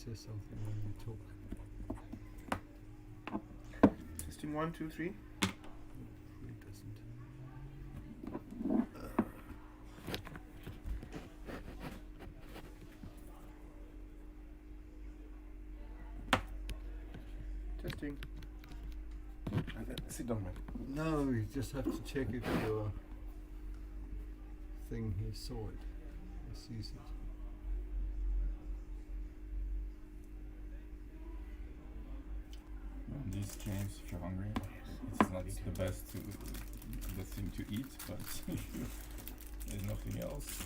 say something when you talk. Testing 1, 2, 3. It really doesn't. Testing. Sit down, man. No, you just have to check if your thing he saw it. He sees it. These games, if you're hungry, it's not the best thing to eat, but there's nothing else.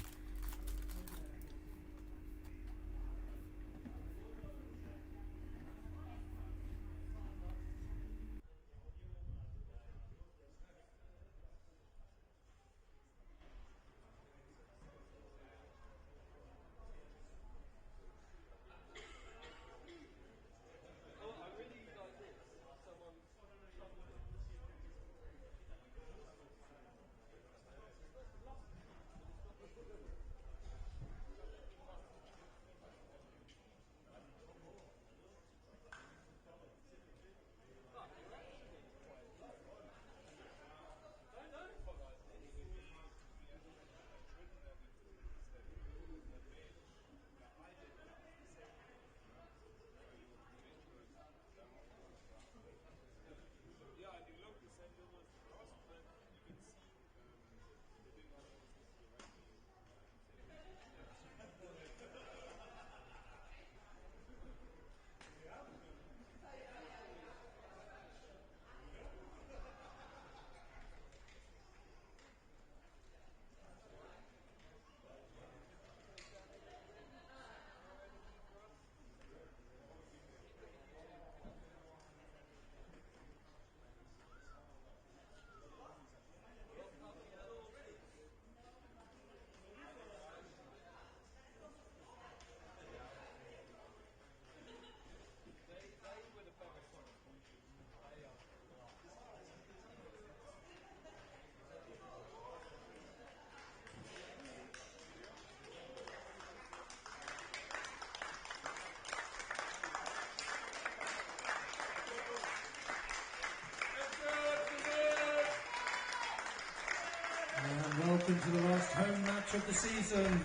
And welcome to the last home match of the season.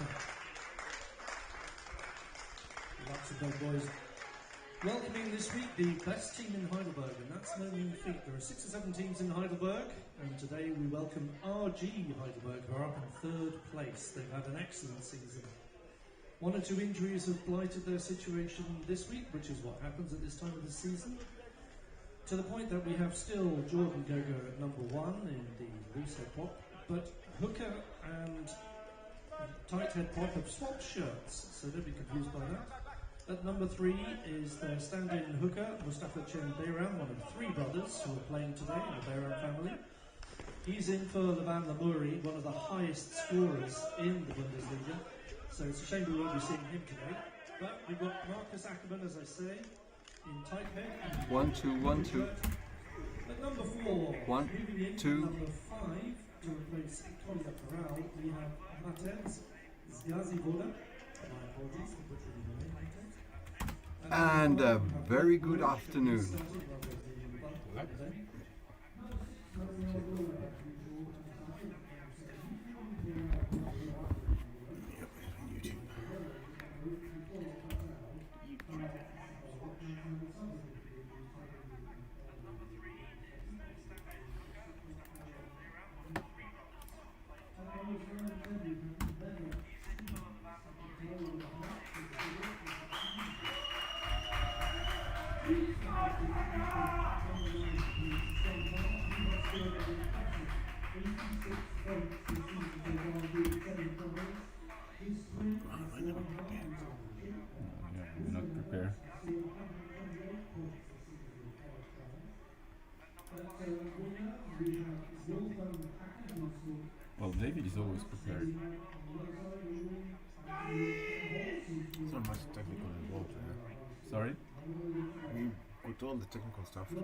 Luxembourg boys welcoming this week the best team in Heidelberg, and that's no mean feat. There are 6 or 7 teams in Heidelberg, and today we welcome RG Heidelberg, who are up in 3rd place. They've had an excellent season. 1 or 2 injuries have blighted their situation this week, which is what happens at this time of the season. To the point that we have still Jordan Gogo at number 1 in the loose head pop, but Hooker and tight head pop have swapped shirts, so don't be confused by that. At number 3 is their stand-in hooker, Mustafa Chen Bayram, one of 3 brothers who are playing today in the Bayram family. He's in for Levan Lamuri, one of the highest scorers in the Bundesliga, so it's a shame we won't be seeing him today. But we've got Marcus Ackerman, as I say, in tight head. 1, 2, 1, 2. At number 4, 1, moving in 2. number 5 to replace Victoria Corral, we have Matez Zgazivoda. My apologies for butchering the name, Matez. And a very good afternoon. We're not prepared. Well, David is always prepared. It's not much technical involved. Sorry? We put all the technical stuff to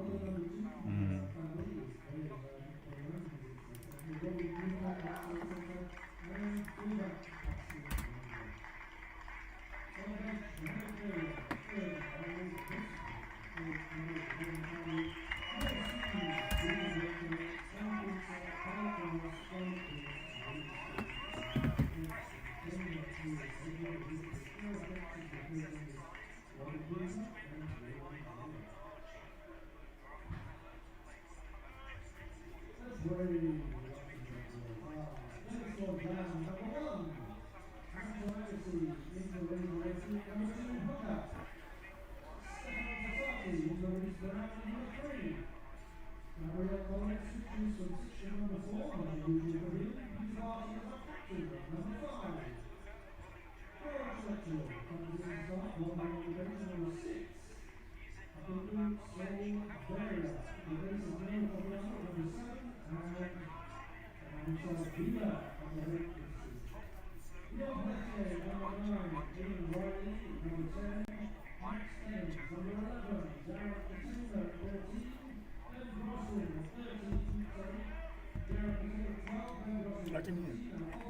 I can hear.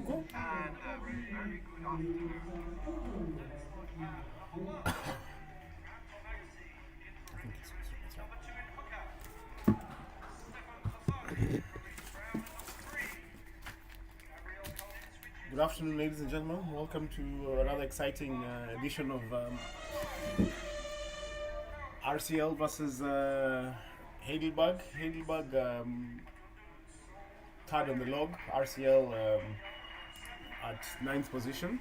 Go. I think it's right. Good afternoon, ladies and gentlemen. Welcome to another exciting edition of RCL versus Heidelberg. Heidelberg third on the log. RCL at 9th position.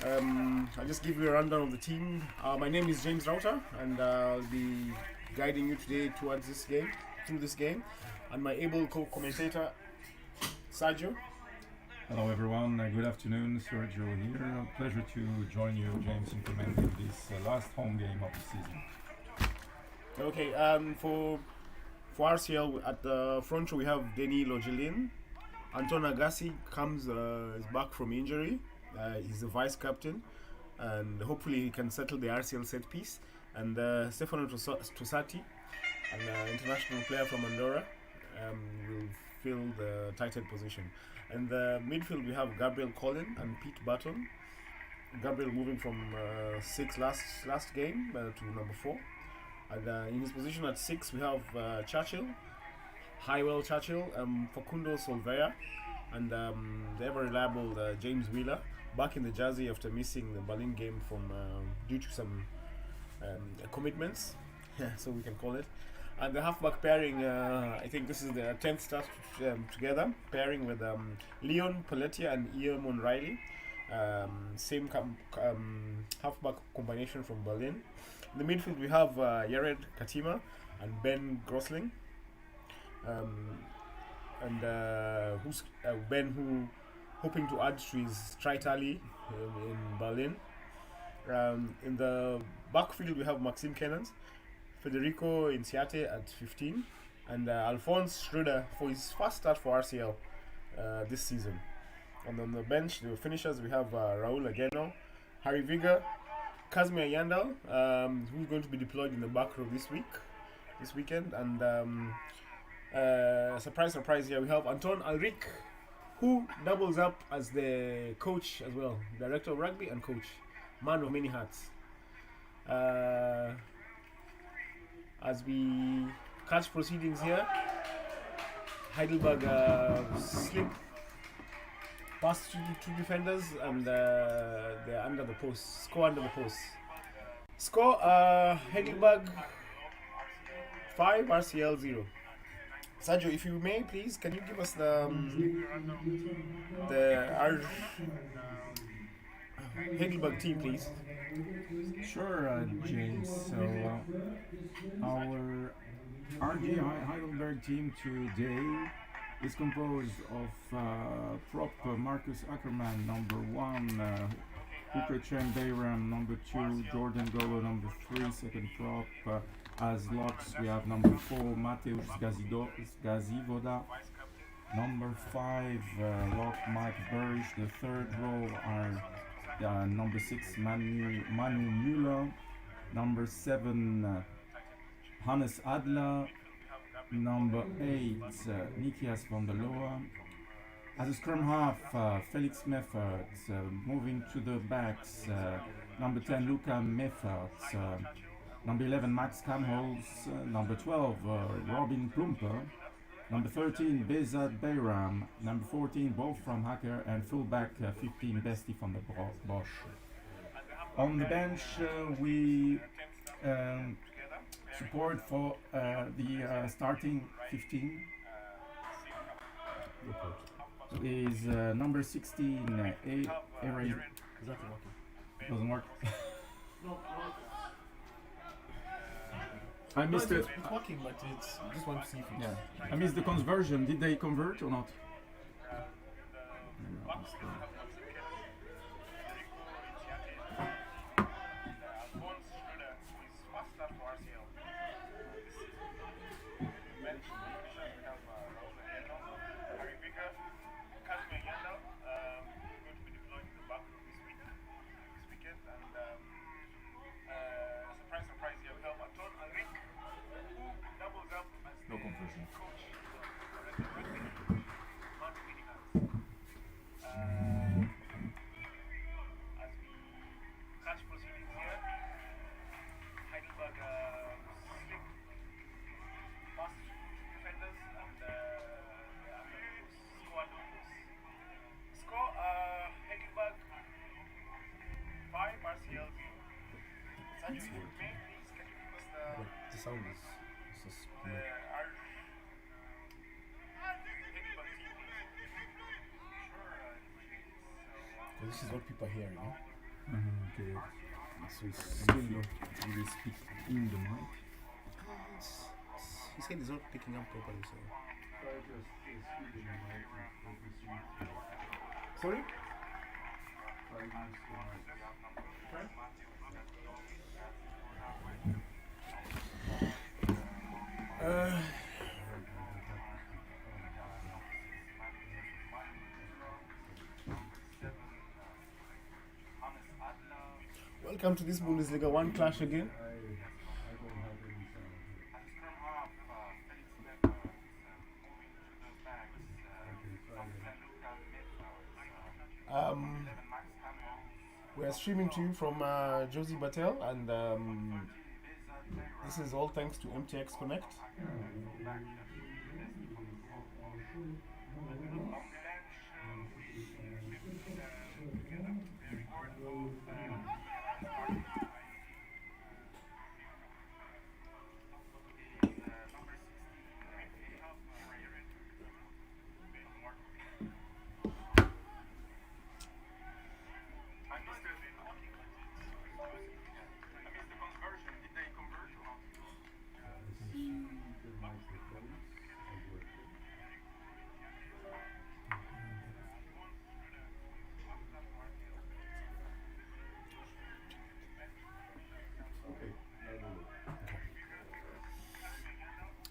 I'll just give you a rundown of the team. My name is James Router, and I'll be guiding you today towards this game, through this game, and my able co-commentator Sergio. Hello everyone, good afternoon, Sergio here. Pleasure to join you, James, in commenting this last home game of the season. Okay, for RCL at the front row we have Denis Logelin. Anton Agassi is back from injury. He's the vice captain, and hopefully he can settle the RCL set piece. And Stefano Tosati, an international player from Andorra, will fill the tight end position. In the midfield we have Gabriel Collin and Pete Button. Gabriel moving from 6 last game to number 4. And in his position at 6 we have Churchill, Highwell Churchill, Facundo Solveira, and the ever reliable James Wheeler, back in the jersey after missing the Berlin game from due to some commitments, so we can call it. And the halfback pairing, I think this is the 10th start together, pairing with Leon Paletia and Ian O'Reilly. Same halfback combination from Berlin. In the midfield we have Yared Katima and Ben Grosling. Ben who hoping to add to his try-tally in Berlin. In the backfield we have Maxim Kennans, Federico Inciate at 15, and Alphonse Schroeder for his first start for RCL this season. And on the bench, the finishers, we have Raul Ageno, Harry Vigor, Kazimir Yandal, who's going to be deployed in the back row this weekend, and surprise here, we have Anton Alric, who doubles up as the coach as well, director of rugby and coach, man of many hats. As we catch proceedings here, Heidelberg slip past two defenders, and they're under the post. Score under the post. Score Heidelberg 5, RCL 0. Sergio, if you may, please, can you give us the Heidelberg team, please? Sure, James. So our RG Heidelberg team today is composed of prop Marcus Ackerman, number 1, Hooker Chen Bayram, number 2, Jordan Golo, number 3, second prop. As locks we have number 4, Mateusz Gazivoda, number 5, lock Mike Burish. The third row are number 6, Manu Müller, number 7, Hannes Adler, number 8, Nikias van der Loa. As a scrum half, Felix Mefferts. Moving to the backs, number 10, Luca Mefferts, number 11, Max Kamholz, number 12, Robin Plumper, number 13, Bezat Bayram, number 14, both from Hacker, and fullback 15, Besti van der Bosch. On the bench, we support for the starting 15 is number 16, Exactly working. Doesn't work. I missed it. It's working, but it's I just want to see if it's Yeah, I missed the conversion. Did they convert or not? No conversion. Heidelberg slick, fast defenders and score numbers. Score Heidelberg 5, RCL 0. Sanju, if you may, please can you give us The sound is the suspended. Heidelberg team, please? Sure. This is what people hear, you know? Okay. So it's still low. And they speak in the mic. He said he's not picking up properly, so. Sorry? Welcome to this Bundesliga 1 clash again. We are streaming to you from Josie Batel, and this is all thanks to MTX Connect.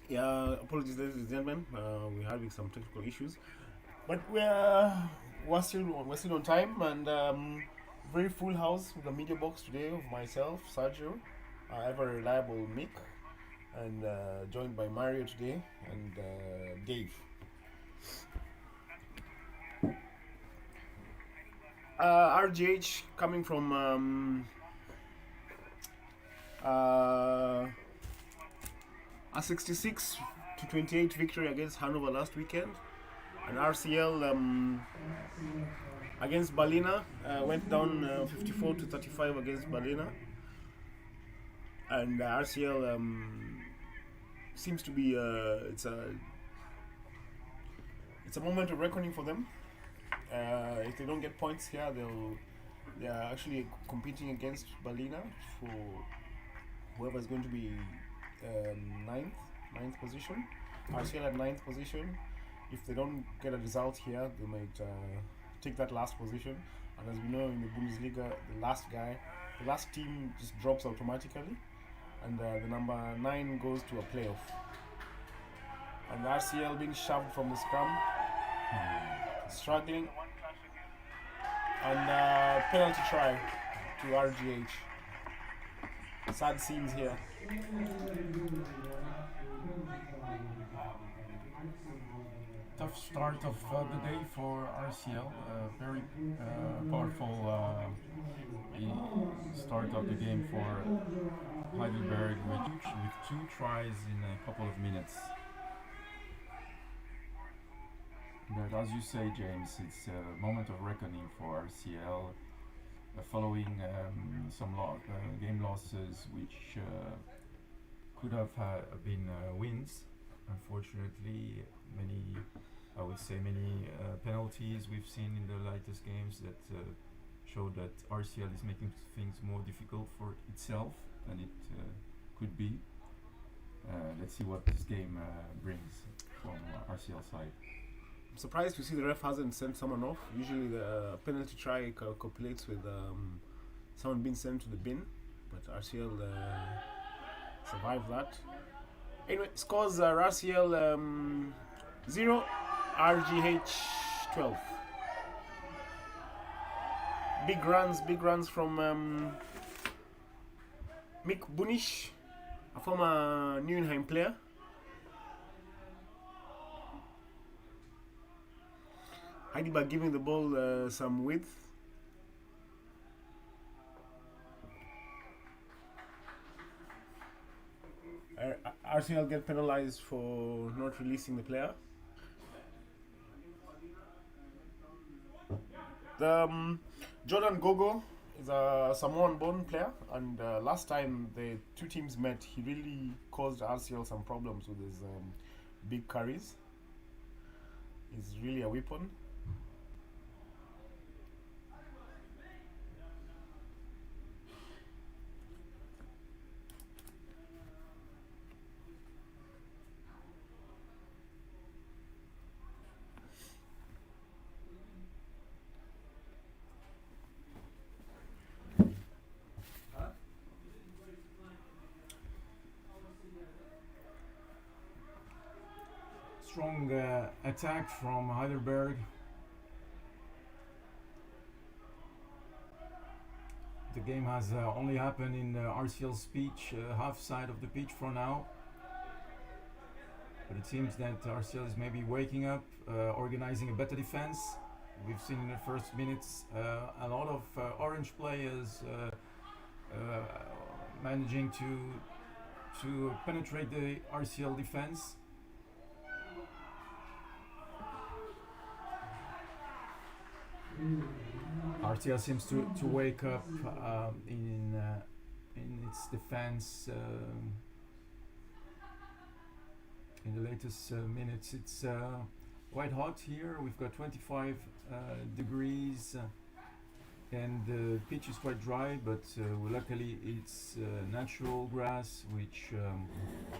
Yeah, apologies, ladies and gentlemen. We're having some technical issues, but we're still on time, and very full house with the media box today of myself, Sergio, ever reliable Mick, and joined by Mario today and Dave. RGH coming from a 66 to 28 victory against Hanover last weekend, and RCL against Berliner went down 54 to 35 against Berliner, and RCL seems to be it's a moment of reckoning for them. If they don't get points here, they are actually competing against Berliner for whoever is going to be ninth position. RCL at 9th position. If they don't get a result here, they might take that last position. And as we know in the Bundesliga, the last team just drops automatically, and the number 9 goes to a playoff. And RCL being shoved from the scrum, struggling, and penalty try to RGH. Sad scenes here. Tough start of the day for RCL. Very powerful start of the game for Heidelberg with 2 tries in a couple of minutes. But as you say, James, it's a moment of reckoning for RCL, following some game losses which could have been wins. Unfortunately, many penalties we've seen in the latest games that showed that RCL is making things more difficult for itself than it could be. Let's see what this game brings from RCL side. I'm surprised to see the ref hasn't sent someone off. Usually the penalty try copulates with someone being sent to the bin, but RCL survived that. Anyway, scores RCL 0, RGH 12. Big runs from Mick Bunish, a former Neuenheim player. Heidelberg giving the ball some width. RCL get penalized for not releasing the player. Jordan Gogo is a Samoan-born player, and last time the two teams met, he really caused RCL some problems with his big carries. He's really a weapon. Strong attack from Heidelberg. The game has only happened in RCL's pitch, half side of the pitch for now. But it seems that RCL is maybe waking up, organizing a better defense. We've seen in the first minutes a lot of orange players managing to penetrate the RCL defense. RCL seems to wake up in its defense in the latest minutes. It's quite hot here. We've got 25 degrees and the pitch is quite dry, but luckily it's natural grass, which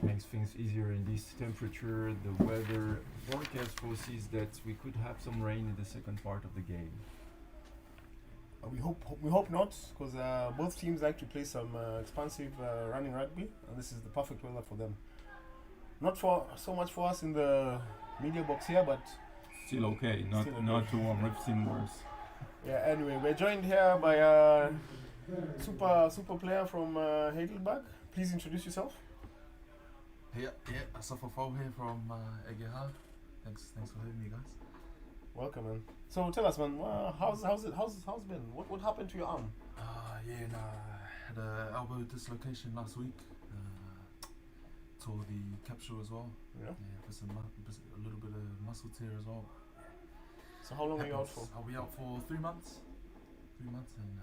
makes things easier in this temperature. The weather forecast foresees that we could have some rain in the second part of the game. We hope not, because both teams like to play some expansive running rugby, and this is the perfect weather for them. Not for so much for us in the media box here, but Still okay, not too warm. We've seen worse. yeah. Anyway, we're joined here by a super player from Heidelberg. Please introduce yourself. Yeah, Asaf Afau here from EGH. Thanks for having me, guys. Welcome, man. So tell us, man, how's it been? What happened to your arm? I had an elbow dislocation last week. Tore the capsule as well. Yeah. Just a little bit of muscle tear as well. So how long are you out for? I'll be out for 3 months. 3 months, and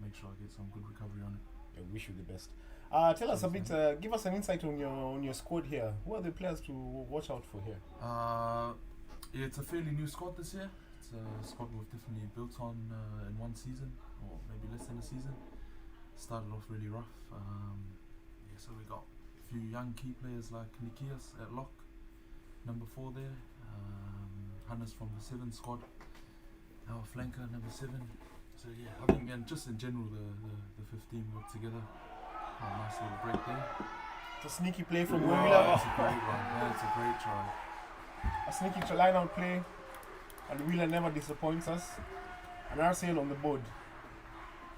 make sure I get some good recovery on it. I wish you the best. Tell us a bit. Give us an insight on your squad here. Who are the players to watch out for here? It's a fairly new squad this year. It's a squad we've definitely built on in one season, or maybe less than a season. Started off really rough. So we got a few young key players like Nikias at lock, number 4 there. Hannes from the 7 squad. Our flanker, number 7. So yeah, I think, and just in general, the 15 work together. Oh, nice little break there. It's a sneaky play from Oh, Wheeler. that's a great one. Yeah, it's a great try. A sneaky line out play, and Wheeler never disappoints us. An RCL on the board.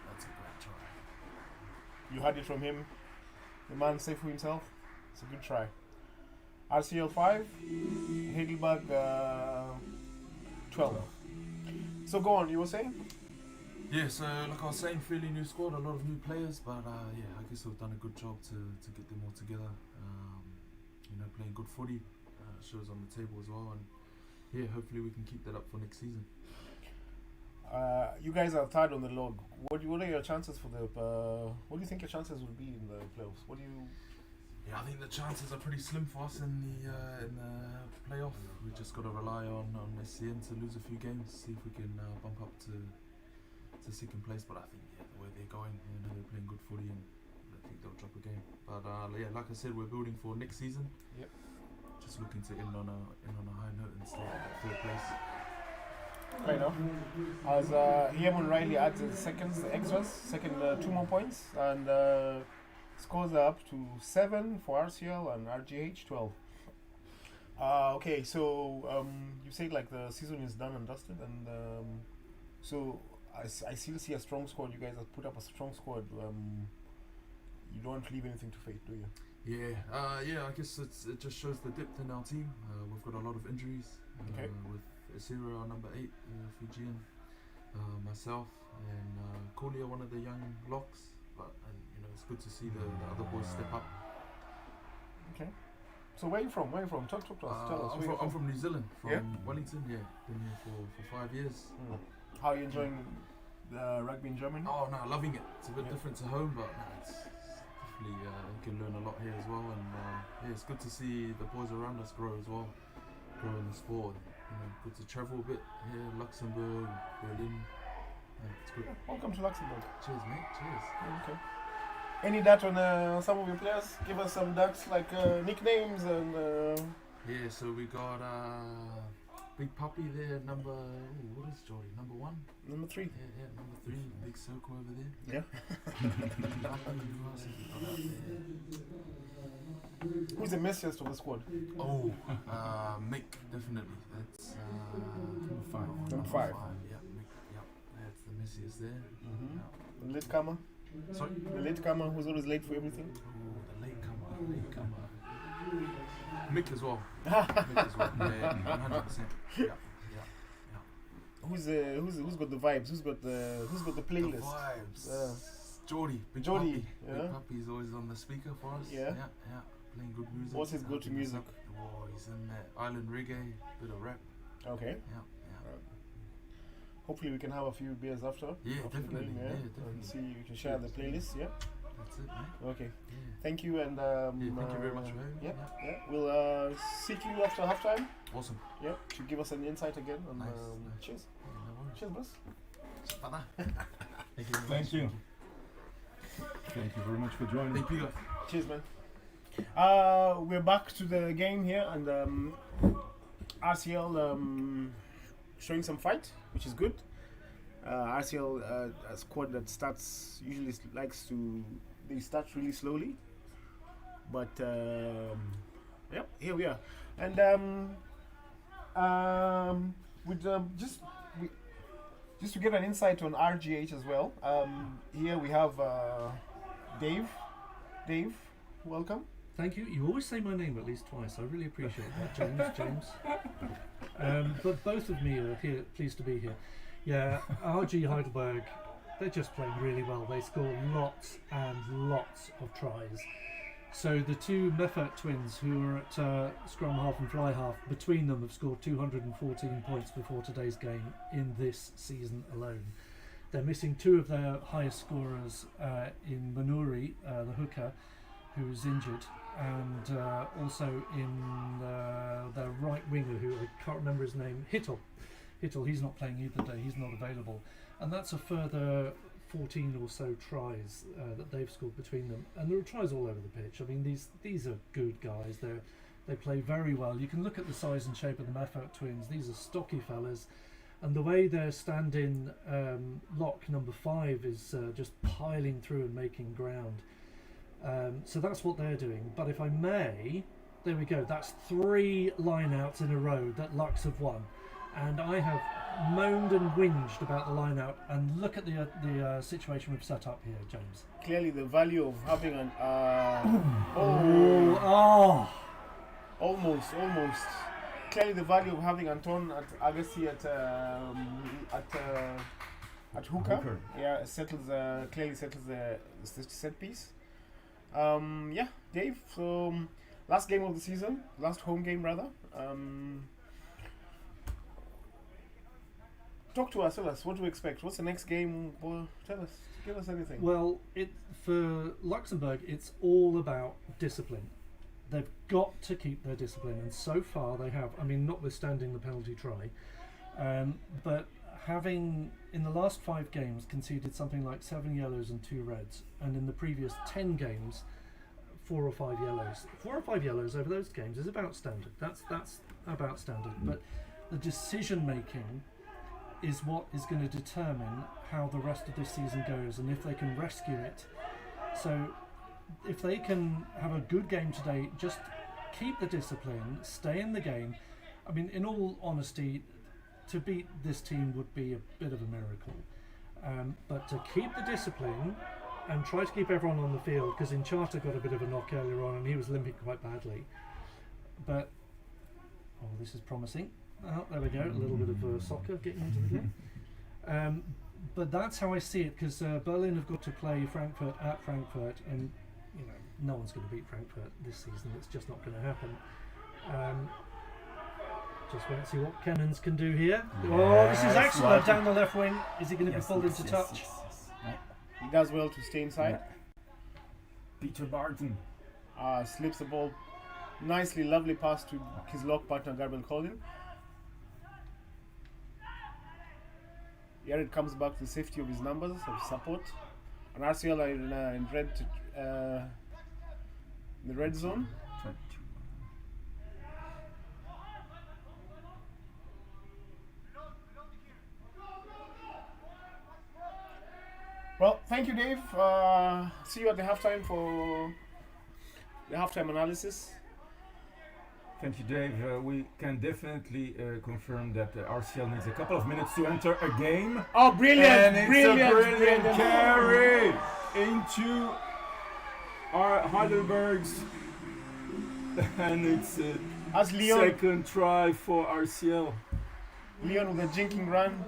That's a great try. You heard it from him. The man safe for himself. It's a good try. RCL 5, Heidelberg 12. So go on, you were saying? Yeah, so like I was saying, fairly new squad, a lot of new players, but I guess we've done a good job to get them all together. Playing good footy, shows on the table as well, and yeah, hopefully we can keep that up for next season. You guys are third on the log. What are your chances for the? What do you think your chances will be in the playoffs? What do you? Yeah, I think the chances are pretty slim for us in the playoff. We just got to rely on SCN to lose a few games, see if we can bump up to it's a second place, but I think the way they're going, they're playing good footy, and I think they'll drop a game. But like I said, we're building for next season. Yep. Just looking to end on a high note and stay at third place. Fair enough. As Yemen Riley adds the second 2 more points, and scores are up to 7 for RCL and RGH 12. Okay, so you said like the season is done and dusted, and so I still see a strong squad. You guys have put up a strong squad. You don't leave anything to fate, do you? Yeah, I guess it just shows the depth in our team. We've got a lot of injuries. Okay. With Asira, our number 8, Fijian, myself, and Kolia, one of the young locks. But it's good to see the other boys step up. Okay. So where are you from? Talk to us. Tell us. I'm from New Zealand, from Yeah? Wellington. Yeah, been here for 5 years. How are you enjoying the rugby in Germany? Oh no, loving it. It's a bit different to home, but it's definitely you can learn a lot here as well. And it's good to see the boys around us grow as well, grow in the sport. Good to travel a bit here, Luxembourg, Berlin. It's good. Welcome to Luxembourg. Cheers, mate. Cheers. Okay. Any dat on some of your players? Give us some dats like nicknames and. Yeah, so we got Big Puppy there, what is Jordy? Number 1? Number 3. Yeah, number 3, big circle over there. Yeah. Who else have we got out there? Who's the messiest of the squad? Oh, Mick, definitely. That's Number 5. Number 5. Yeah, Mick. Yeah, that's the messiest there. Mm-hmm. Yeah. The latecomer. Sorry. The latecomer who's always late for everything. Oh, the latecomer. Mick as well. Mick as well. Yeah, 100%. Yeah. Who's got the vibes? Who's got the playlist? The vibes. Geordie. Big Geordie, Puppy. yeah. Big Puppy's always on the speaker for us. Yeah. Yeah. Playing good music. What's his go-to music? Oh, he's in that island reggae, bit of rap. Okay. Yeah. Hopefully we can have a few beers after. Yeah, after the definitely. game, Yeah, And definitely. see you can share the playlist. Yeah. That's it, mate. Okay. Yeah. Thank you and Thank you very much for having me. Yeah. We'll seek you after halftime. Awesome. Yeah. To give us an insight again. And, Nice. Cheers. Yeah, no worries. Cheers, boss. Thank you very much. Thank you. Thank you very much for joining. Thank you guys. Cheers, man. We're back to the game here, and RCL showing some fight, which is good. RCL, a squad that usually they start really slowly, but here we are, and just to get an insight on RGH as well. Here we have Dave. Dave, welcome. Thank you. You always say my name at least twice. I really appreciate that, James. But both of me are here, pleased to be here. Yeah, RG Heidelberg, they're just playing really well. They score lots and lots of tries. So the two Meffert twins who are at scrum half and fly half, between them have scored 214 points before today's game in this season alone. They're missing 2 of their highest scorers in Manuri, the hooker, who's injured, and also in their right winger, who I can't remember his name, Hittel, he's not playing either day, he's not available. And that's a further 14 or so tries that they've scored between them. And there are tries all over the pitch. I mean, these are good guys. They play very well. You can look at the size and shape of the Meffert twins. These are stocky fellas. And the way their stand-in lock number 5 is just piling through and making ground. So that's what they're doing. But if I may, there we go. That's 3 line-outs in a row that Lux have won. And I have moaned and whinged about the line-out. And look at the situation we've set up here, James. Clearly the value of having an... Almost. Clearly the value of having Anton Agassi at hooker. Yeah, clearly settles the set piece. Dave, so last game of the season, last home game rather. Talk to us, tell us, what do we expect? What's the next game? Well, tell us, give us anything. Well, for Luxembourg, it's all about discipline. They've got to keep their discipline, and so far they have. I mean, notwithstanding the penalty try, but having in the last 5 games conceded something like 7 yellows and 2 reds, and in the previous 10 games 4 or 5 yellows. 4 or 5 yellows over those games is about standard. That's about standard. But the decision making is what is going to determine how the rest of this season goes, and if they can rescue it. So if they can have a good game today, just keep the discipline, stay in the game. I mean, in all honesty, to beat this team would be a bit of a miracle. But to keep the discipline and try to keep everyone on the field, because Inchata got a bit of a knock earlier on and he was limping quite badly. But, oh, this is promising. Oh, there we go, a little bit of soccer getting into the game. But that's how I see it, because Berlin have got to play Frankfurt at Frankfurt, and you know, no one's going to beat Frankfurt this season. It's just not going to happen. Just wait and see what Kennens can do here. Oh, this is excellent down the left wing. Is he going to be pulled into touch? He does well to stay inside. Peter Barton. Slips the ball nicely, lovely pass to his lock partner Gabriel Collin. Jared comes back to the safety of his numbers of support. And RCL are in red, the red zone. Well, thank you, Dave. See you at the halftime for the halftime analysis. Thank you, Dave. We can definitely confirm that RCL needs a couple of minutes to enter a game. Oh, brilliant! And it's brilliant, a brilliant brilliant carry into our Heidelberg's. And it's a As Leon, second try for RCL. Leon with a jinking run,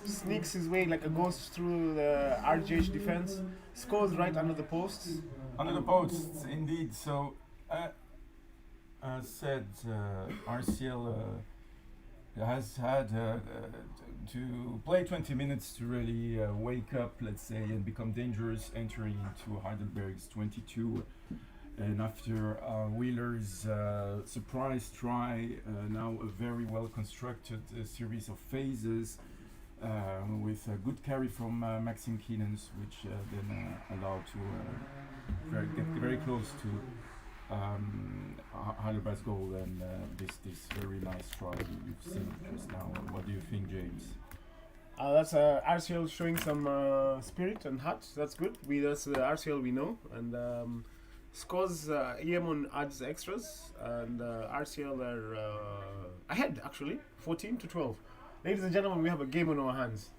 sneaks his way like a ghost through the RGH defense, scores right under the posts. Under the posts, indeed. So, as said, RCL has had to play 20 minutes to really wake up, let's say, and become dangerous, entering into Heidelberg's 22. And after Wheeler's surprise try, now a very well constructed series of phases with a good carry from Maxime Keenans, which then allowed to get very close to Heidelberg's goal, and this very nice try you've seen just now. What do you think, James? That's RCL showing some spirit and heart. That's good. That's the RCL we know. And scores Yemon adds extras, and RCL are ahead actually, 14-12. Ladies and gentlemen, we have a game on our hands.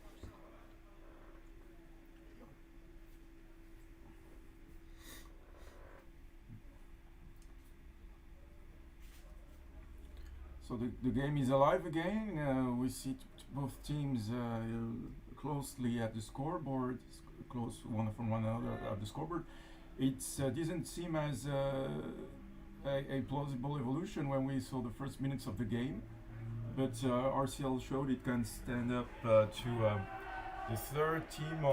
So the game is alive again. We see both teams closely at the scoreboard, close one from one another at the scoreboard. It doesn't seem as a plausible evolution when we saw the first minutes of the game, but RCL showed it can stand up to the third team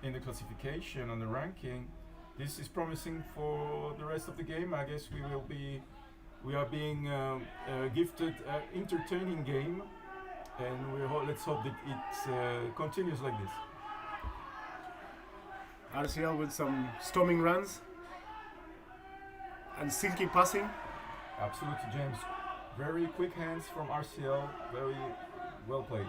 in the classification on the ranking. This is promising for the rest of the game. I guess we are being gifted an entertaining game, and let's hope that it continues like this. RCL with some storming runs and silky passing. Absolutely, James. Very quick hands from RCL. Very well played.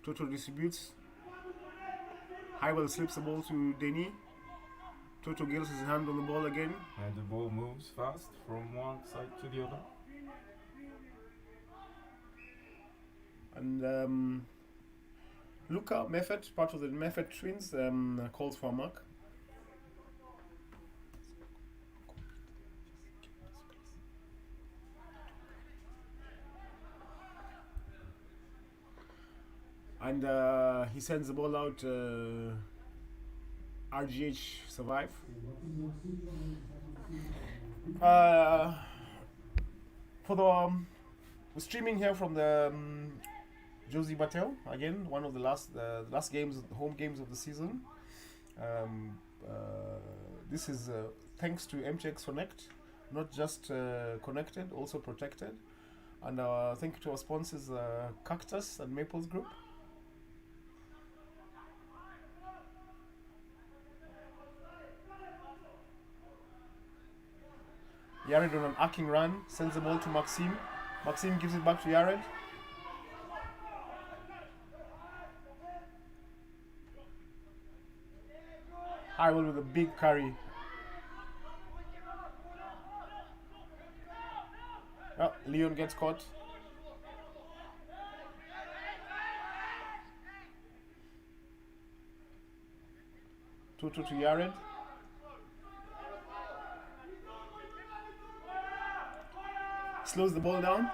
Toto distributes. Highwell slips the ball to Denis. Toto gills his hand on the ball again. And the ball moves fast from one side to the other. And Luca Meffert, part of the Meffert twins, calls for a mark. And he sends the ball out. RGH survive. For the streaming here from the Josie Batel, again, one of the last games, home games of the season. This is thanks to MTX Connect, not just connected, also protected. And thank you to our sponsors, Cactus and Maples Group. Yared on an arcing run, sends the ball to Maxime. Maxime gives it back to Yared. High ball with a big carry. Oh, Leon gets caught. Tutu to Yared. Slows the ball down.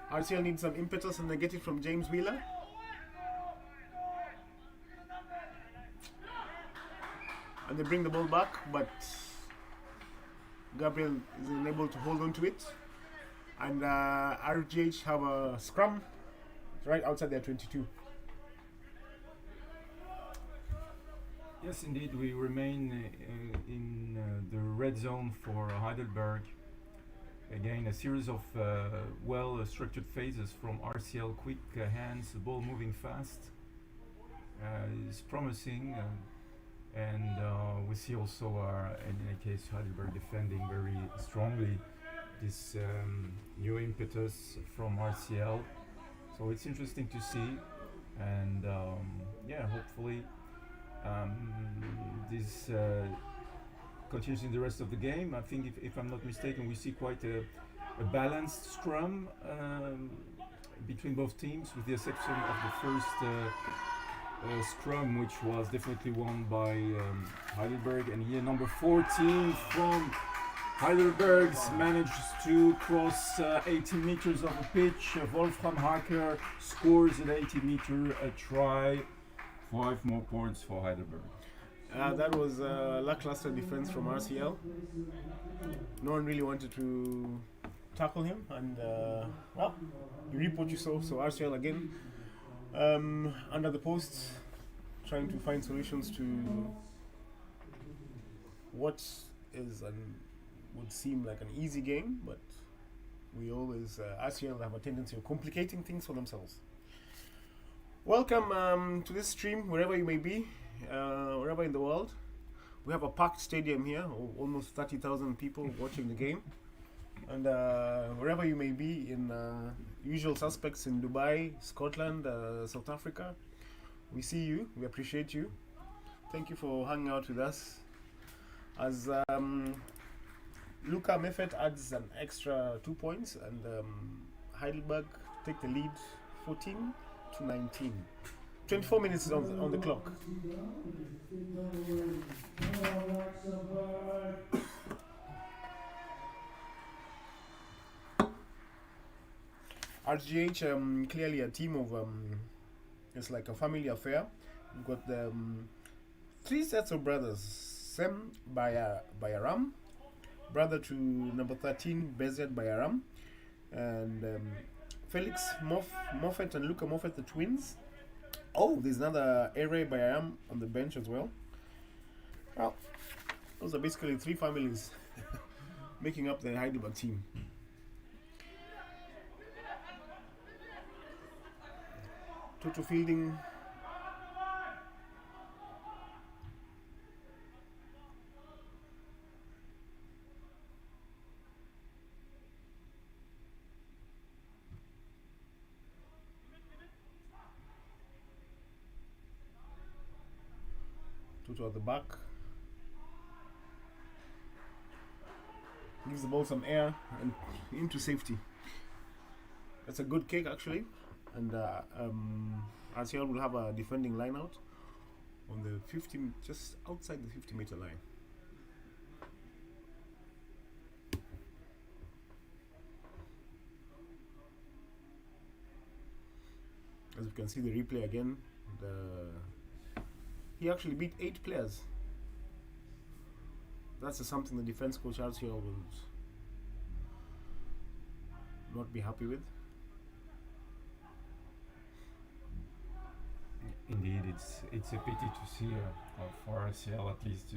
RCL needs some impetus and they get it from James Wheeler. And they bring the ball back, but Gabriel is unable to hold on to it. And RGH have a scrum right outside their 22. Yes, indeed, we remain in the red zone for Heidelberg. Again, a series of well-structured phases from RCL, quick hands, the ball moving fast is promising, and we see also, in any case, Heidelberg defending very strongly. This new impetus from RCL, so it's interesting to see, and yeah, hopefully this continues in the rest of the game. I think, if I'm not mistaken, we see quite a balanced scrum between both teams, with the exception of the first scrum, which was definitely won by Heidelberg. And here number 14 from Heidelberg managed to cross 18 meters of the pitch. Wolfram Hacker scores an 80-meter try. 5 more points for Heidelberg. That was lackluster defense from RCL. No one really wanted to tackle him, and well, you reap what you sow. So RCL again under the post, trying to find solutions to what is and would seem like an easy game, but we always RCL have a tendency of complicating things for themselves. Welcome to this stream, wherever you may be, wherever in the world. We have a packed stadium here, almost 30,000 people watching the game. And wherever you may be, in usual suspects in Dubai, Scotland, South Africa, we see you, we appreciate you. Thank you for hanging out with us. As Luca Meffet adds an extra 2 points, and Heidelberg take the lead 14-19. 24 minutes is on the clock. RGH, clearly a team of, it's like a family affair. We've got the 3 sets of brothers. Sem Bayaram, brother to number 13, Bezet Bayaram, and Felix Moffat and Luca Moffat, the twins. Oh, there's another Ere Bayaram on the bench as well. Well, those are basically 3 families making up the Heidelberg team. Toto fielding. Toto at the back. Gives the ball some air and into safety. That's a good kick actually. And RCL will have a defending line out on the 50, just outside the 50-meter line. As you can see the replay again, he actually beat 8 players. That's something the defense coach RCL will not be happy with. Indeed, it's a pity to see for RCL at least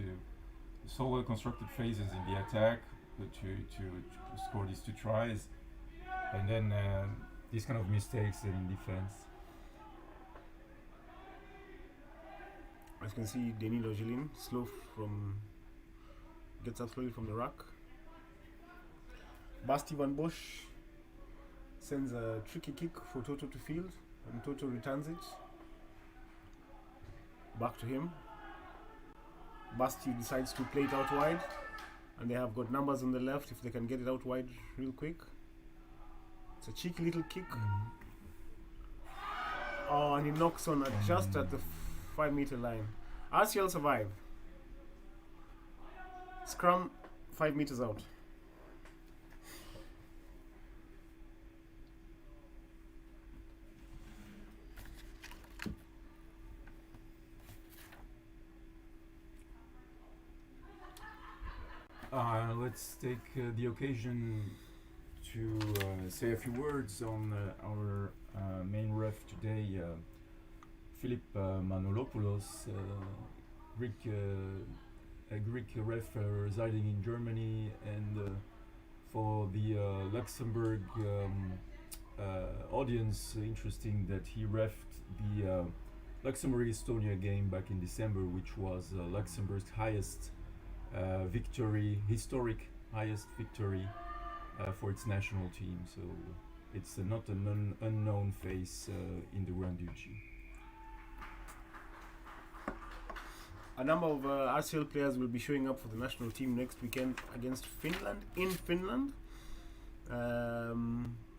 so well constructed phases in the attack, but to score these 2 tries. and then these kind of mistakes in defense. As you can see, Denis Logilin gets up slowly from the ruck. Basti van Bosch sends a tricky kick for Toto to field, and Toto returns it. Back to him. Basti decides to play it out wide, and they have got numbers on the left if they can get it out wide real quick. It's a cheeky little kick. Oh, and he knocks on just at the 5-meter line. RCL survive. Scrum 5 meters out. Let's take the occasion to say a few words on our main ref today, Philip Manolopoulos, a Greek ref residing in Germany, and for the Luxembourg audience, interesting that he refed the Luxembourg-Estonia game back in December, which was Luxembourg's highest victory, historic highest victory for its national team. So it's not an unknown face in the Granducci. A number of RCL players will be showing up for the national team next weekend against Finland in Finland.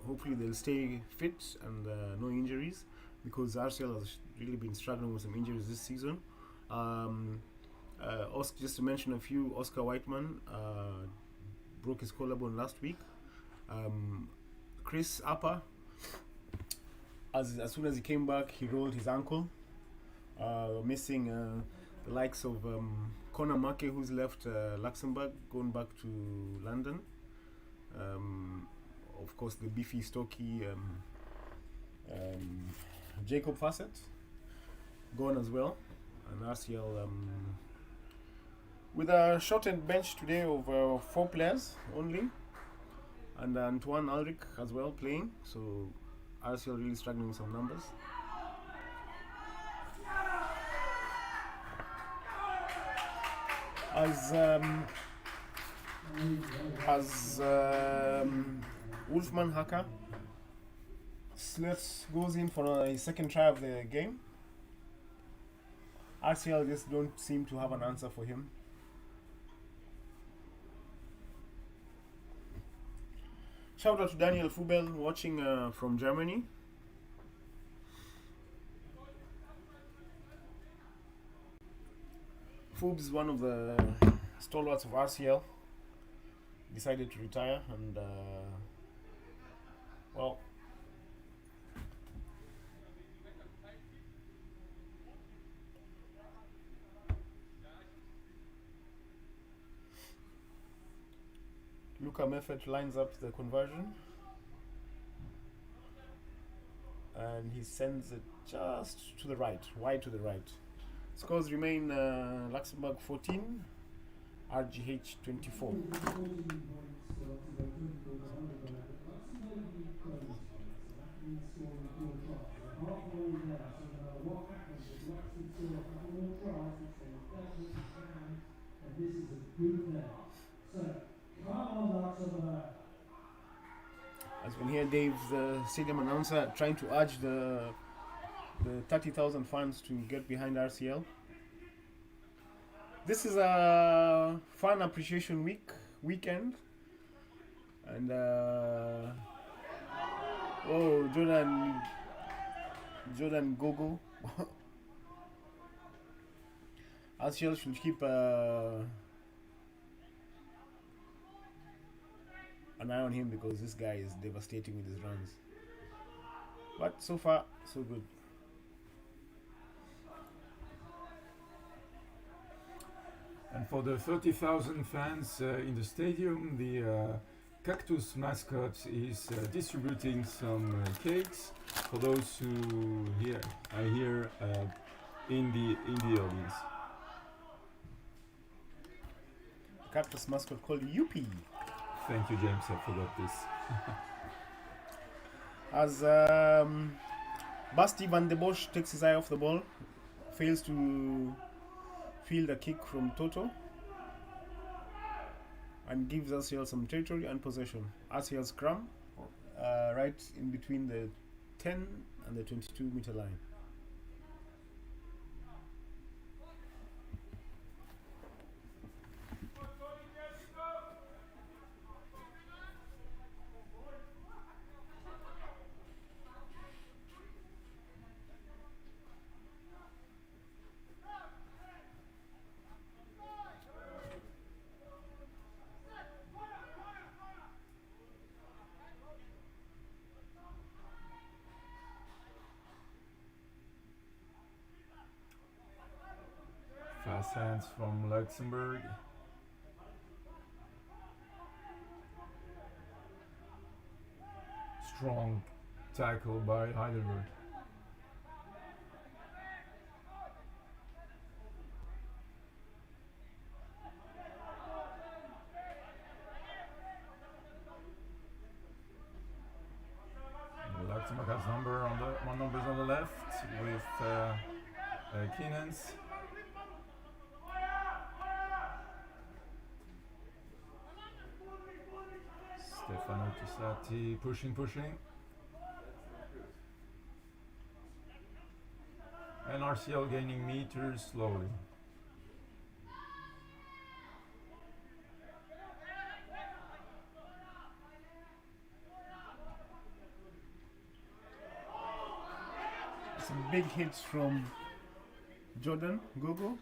Hopefully they'll stay fit and no injuries, because RCL has really been struggling with some injuries this season. Just to mention a few, Oscar Whiteman broke his collarbone last week. Chris Appa, as soon as he came back, he rolled his ankle. Missing the likes of Conor Make, who's left Luxembourg, going back to London. Of course, the beefy, stocky Jacob Fassett, gone as well. And RCL with a shortened bench today of 4 players only, and Antoine Ulrich as well playing. So RCL really struggling with some numbers. As Wolfman Haka goes in for his second try of the game, RCL just don't seem to have an answer for him. Shout out to Daniel Fubel watching from Germany. Fubs is one of the stalwarts of RCL. Decided to retire, and well, Luca Meffert lines up the conversion, and he sends it just to the right, wide to the right. Scores remain Luxembourg 14, RGH 24. As we hear Dave, the stadium announcer, trying to urge the 30,000 fans to get behind RCL. This is a fan appreciation weekend, and Jordan Gogo. RCL should keep an eye on him, because this guy is devastating with his runs. But so far, so good. And for the 30,000 fans in the stadium, the Cactus mascot is distributing some cakes for those who are here in the audience. Cactus mascot called Yuppie. Thank you, James. I forgot this. As Basti van de Bosch takes his eye off the ball, fails to field a kick from Toto, and gives RCL some territory and possession. RCL scrum right in between the 10 and the 22-meter line. Fast hands from Luxembourg. Strong tackle by Heidelberg. Luxembourg has one numbers on the left with Keenans. Stefano Tusati pushing. And RCL gaining meters slowly. Some big hits from Jordan Gogo,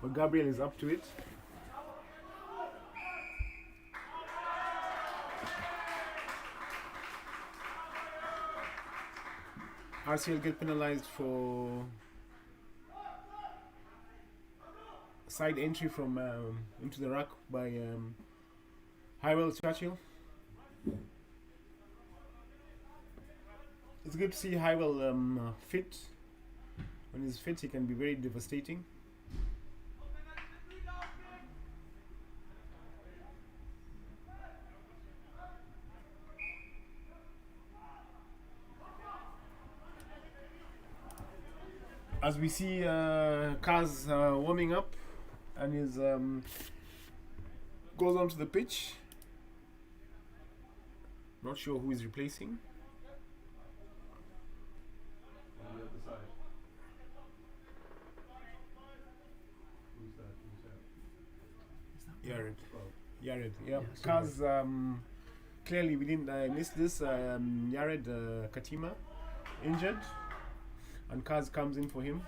but Gabriel is up to it. RCL get penalized for side entry from into the ruck by Hywel Churchill. It's good to see Hywel fit. When he's fit, he can be very devastating. As we see Kaz warming up and is goes onto the pitch. Not sure who is replacing. On the other side. Who's that? Yared. Yared, yeah. Yeah, sorry. Kaz, clearly we didn't miss this. Yared Katima injured. And Kaz comes in for him.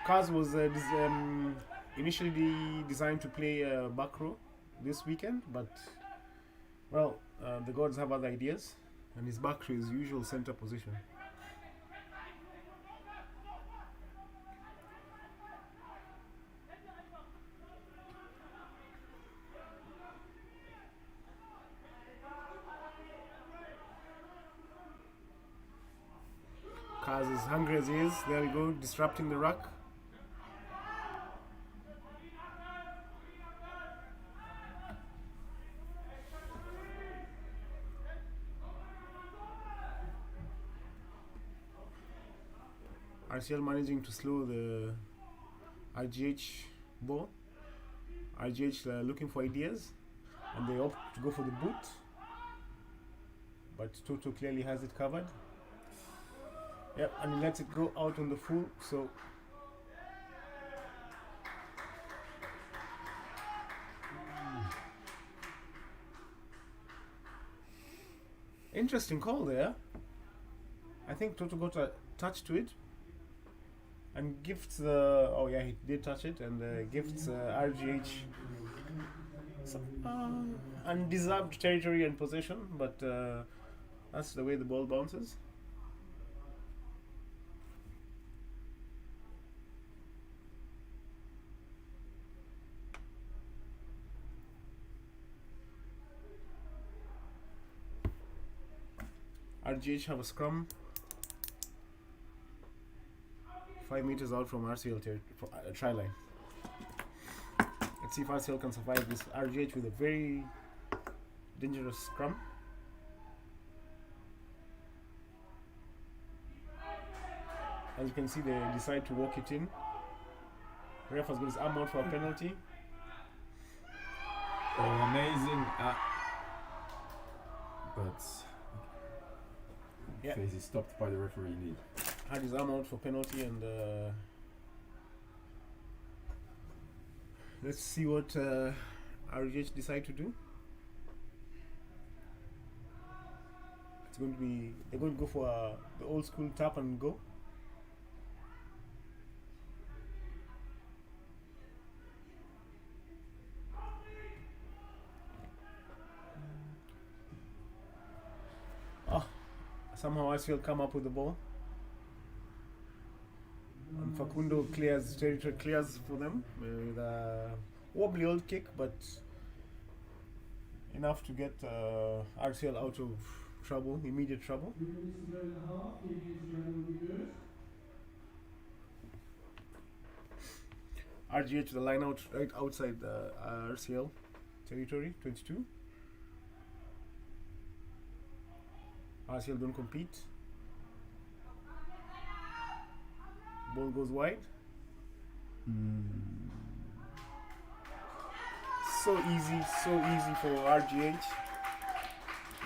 Kaz was initially designed to play back row this weekend, but well, the gods have other ideas, and he's back to his usual center position. Kaz is hungry as he is. There we go, disrupting the ruck. RCL managing to slow the RGH ball. RGH looking for ideas, and they opt to go for the boot. But Toto clearly has it covered. Yep, and he lets it go out on the full, so interesting call there. I think Toto got a touch to it and gifts oh yeah, he did touch it, and gifts RGH some undeserved territory and possession, but that's the way the ball bounces. RGH have a scrum 5 meters out from RCL try line. Let's see if RCL can survive this. RGH with a very dangerous scrum. As you can see, they decide to walk it in. Ref has got his arm out for a penalty. Oh, amazing. But Yeah. phase is stopped by the referee indeed. Had his arm out for penalty, and let's see what RGH decide to do. It's going to be, they're going to go for the old school tap and go. Somehow Arsenal come up with the ball. And Facundo clears territory, clears for them with a wobbly old kick, but enough to get RCL out of trouble, immediate trouble. RGH to the line out right outside the RCL territory, 22. RCL don't compete. Ball goes wide. So easy for RGH.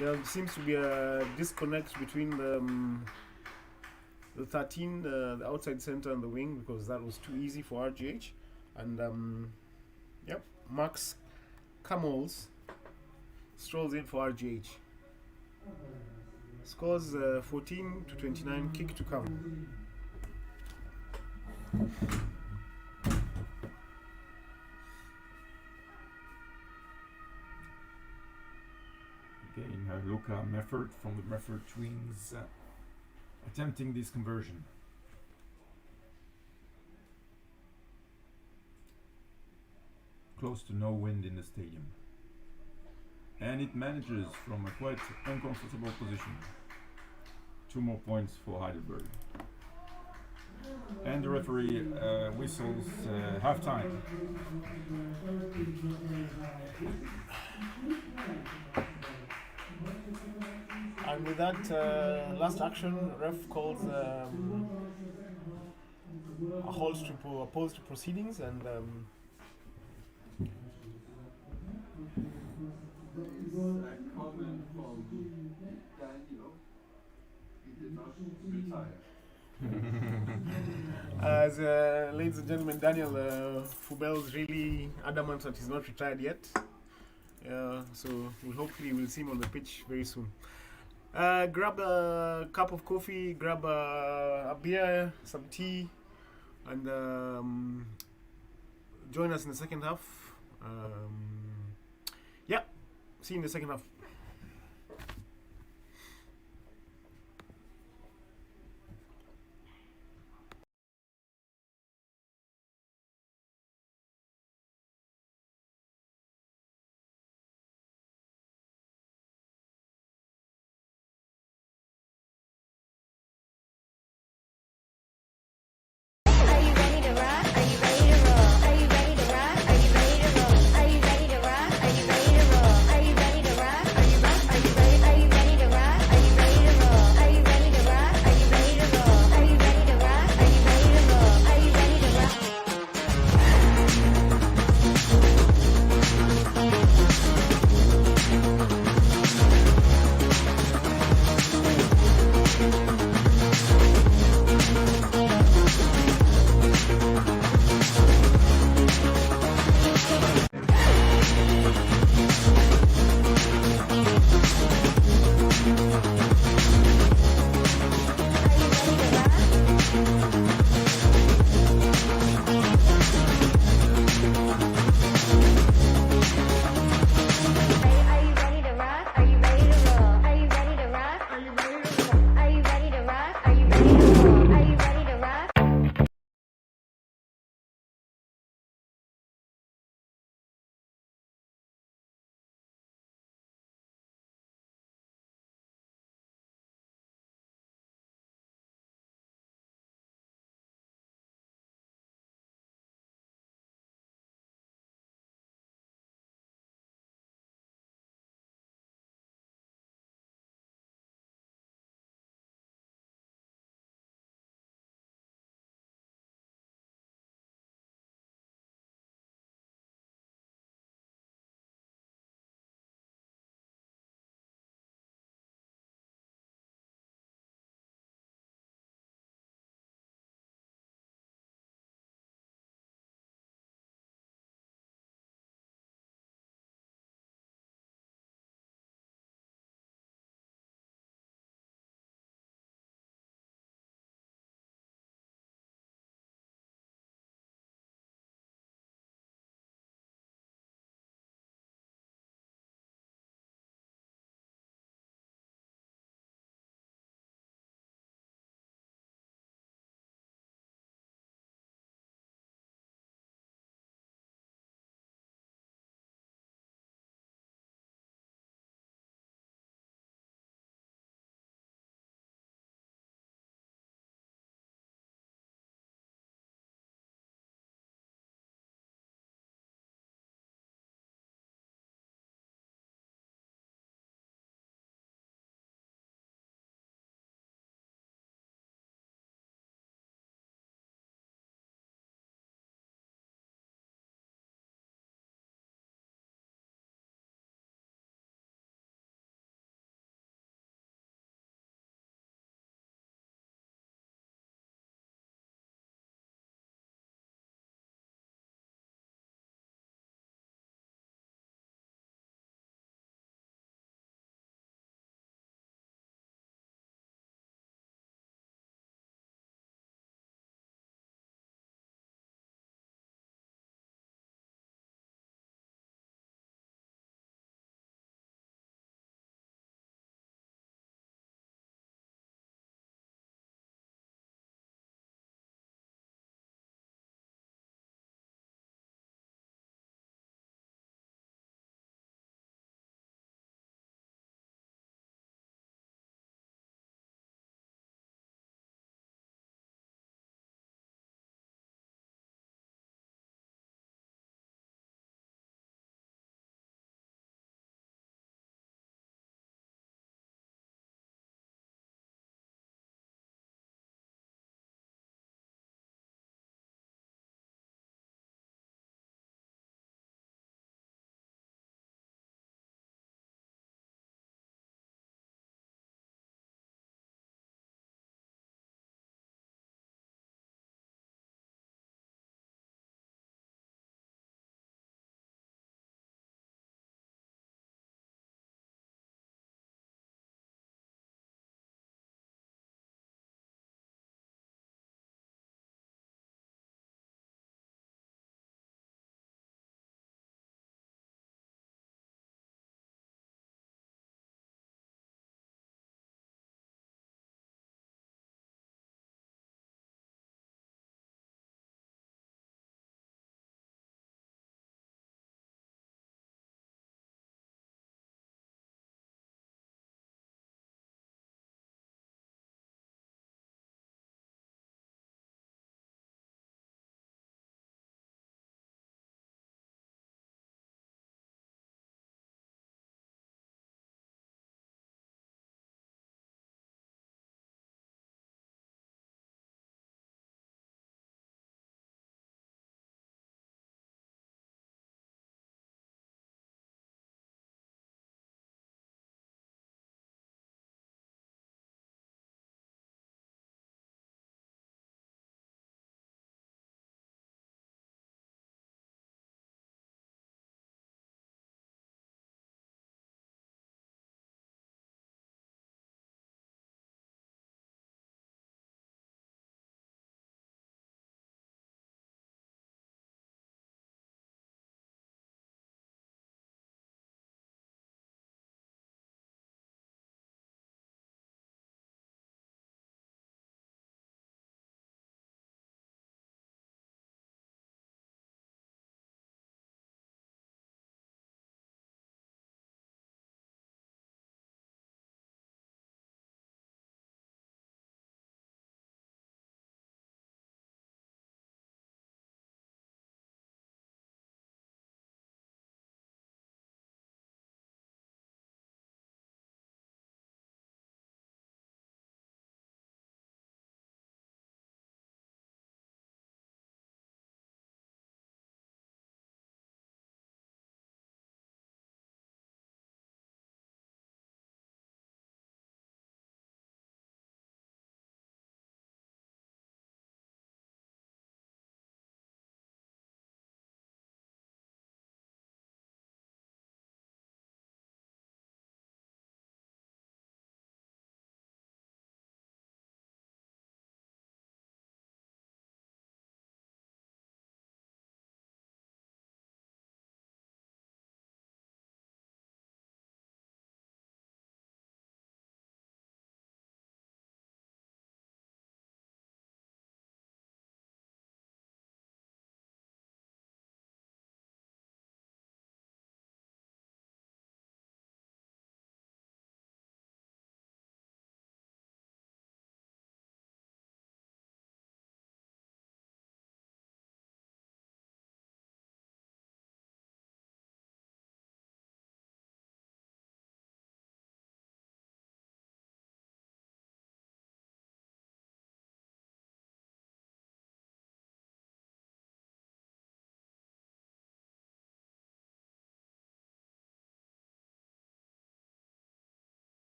There seems to be a disconnect between the 13, the outside center and the wing, because that was too easy for RGH. And yep, Max Camels strolls in for RGH. Scores 14-29, kick to come. Again, Luca Meffert from the Meffert twins attempting this conversion. Close to no wind in the stadium. And it manages from a quite uncomfortable position. 2 more points for Heidelberg. And the referee whistles half time. And with that last action, ref calls a halt to oppose to proceedings, and comment from Daniel. He did not retire. as ladies and gentlemen, Daniel Fubel is really adamant that he's not retired yet. So we hopefully will see him on the pitch very soon. Grab a cup of coffee, grab a beer, some tea, and join us in the second half. Yeah, see you in the second half. Are you ready to rock? Are you ready to roll? Are you ready to rock? Are you ready to roll? Are you ready to rock? Are you ready to roll? Are you ready to rock?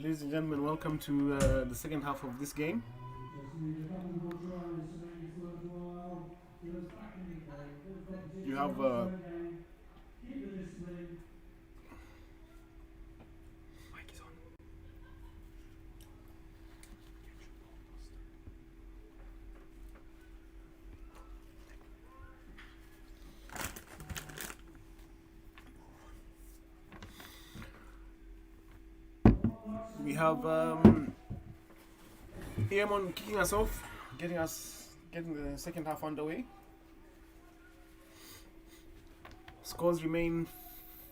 Ladies and gentlemen, welcome to the second half of this game. You have mic is on. We have Eamon kicking us off, getting the second half underway. Scores remain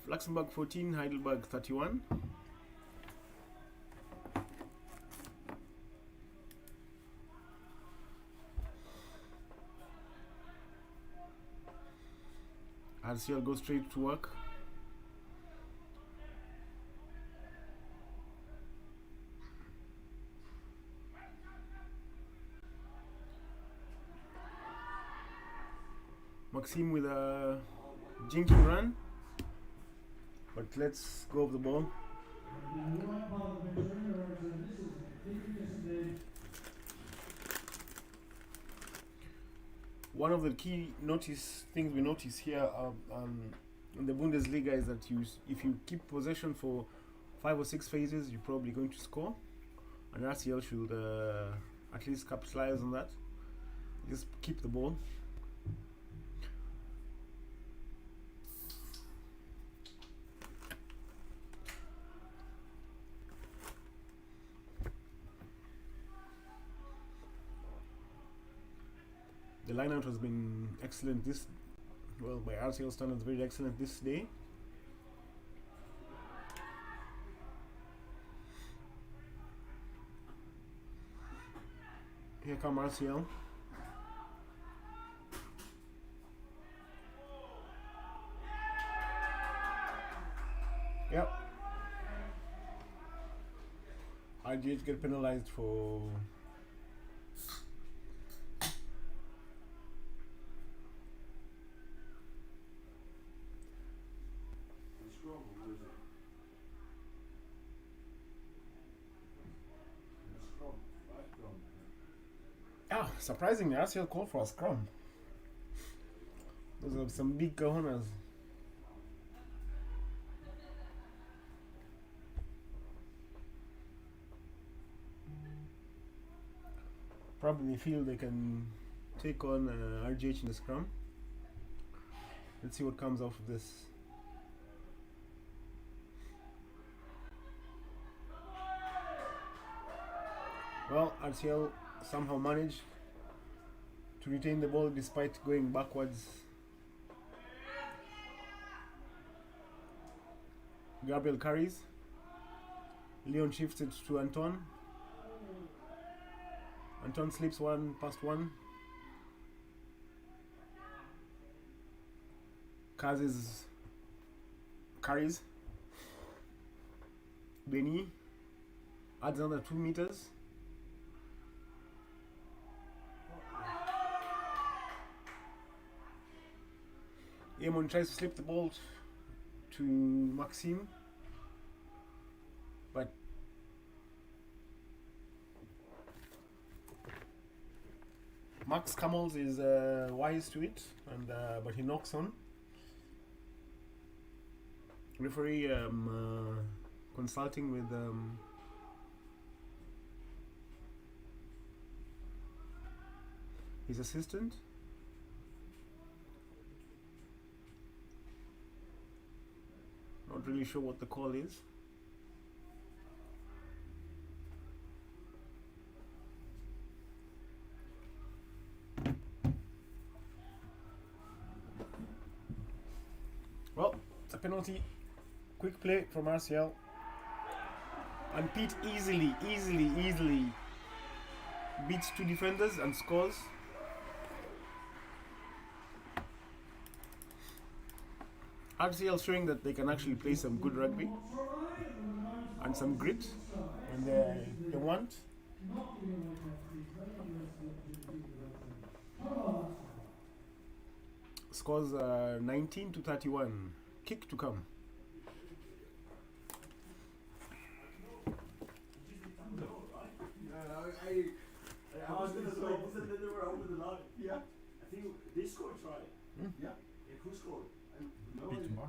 Luxembourg 14, Heidelberg 31. RCL goes straight to work. Maxime with a jinking run, but let's go of the ball. One of the key things we notice here in the Bundesliga is that if you keep possession for 5 or 6 phases, you're probably going to score, and RCL should at least capitalize on that. Just keep the ball. The lineout has been excellent by RCL standards, very excellent this day. Here come RCL. Yep. RGH get penalized for surprisingly, RCL called for a scrum. Those are some big cojones. Probably feel they can take on RGH in the scrum. Let's see what comes out of this. Well, RCL somehow managed to retain the ball despite going backwards. Gabriel carries. Leon shifts it to Anton. Anton slips one past one. Kaz's carries. Benny adds another 2 meters. Eamon tries to slip the ball to Maxime, but Max Kamels is wise to it, and but he knocks on. Referee consulting with his assistant. Not really sure what the call is. Well, it's a penalty. Quick play from RCL. And Pete easily beats 2 defenders and scores. RCL showing that they can actually play some good rugby and some grit when they want. Scores 19-31. Kick to come.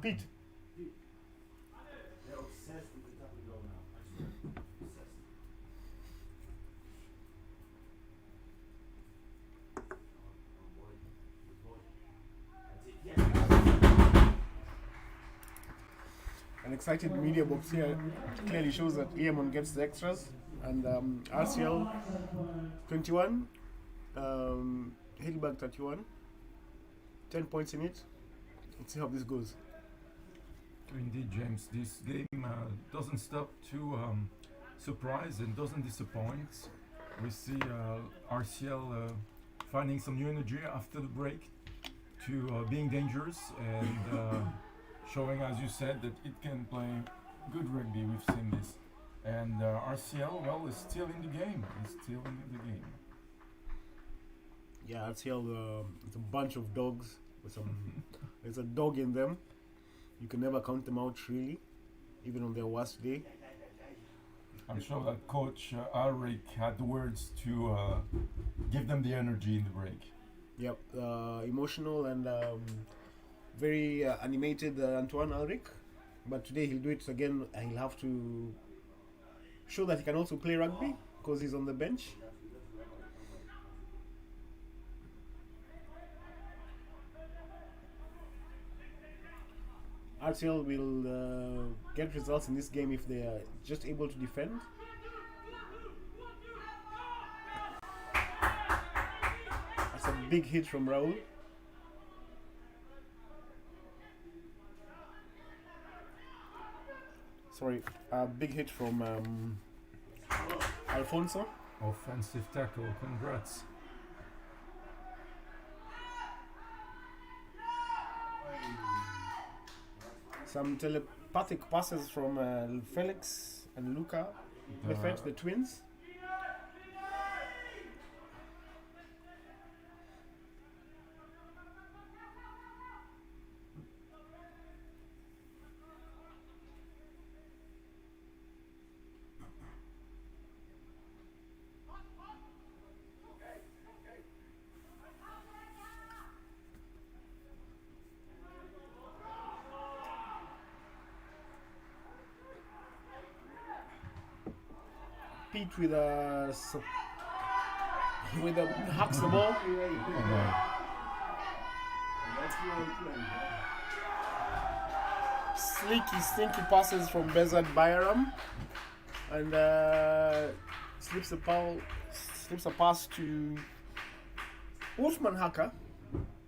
Pete. They're obsessed with the tap and go now. I swear. Obsessed. Oh boy. Good boy. That's it. Yes. An excited media box here clearly shows that Eamon gets the extras, and RCL 21, Heidelberg 31, 10 points in it. Let's see how this goes. Indeed, James, this game doesn't stop to surprise and doesn't disappoint. We see RCL finding some new energy after the break to being dangerous and showing, as you said, that it can play good rugby. We've seen this. And RCL, well, is still in the game. Yeah, RCL, it's a bunch of dogs with some. There's a dog in them. You can never count them out, really, even on their worst day. I'm sure that coach Ulrich had the words to give them the energy in the break. Yep, emotional and very animated Antoine Ulrich. But today he'll do it again. He'll have to show that he can also play rugby because he's on the bench. RCL will get results in this game if they are just able to defend. That's a big hit from Raul. Sorry, a big hit from Alfonso. Offensive tackle, congrats. Some telepathic passes from Felix and Luca, the twins. Pete with a hacks the ball. Slinky passes from Bezat Bayram, and slips a pass to Usman Haka.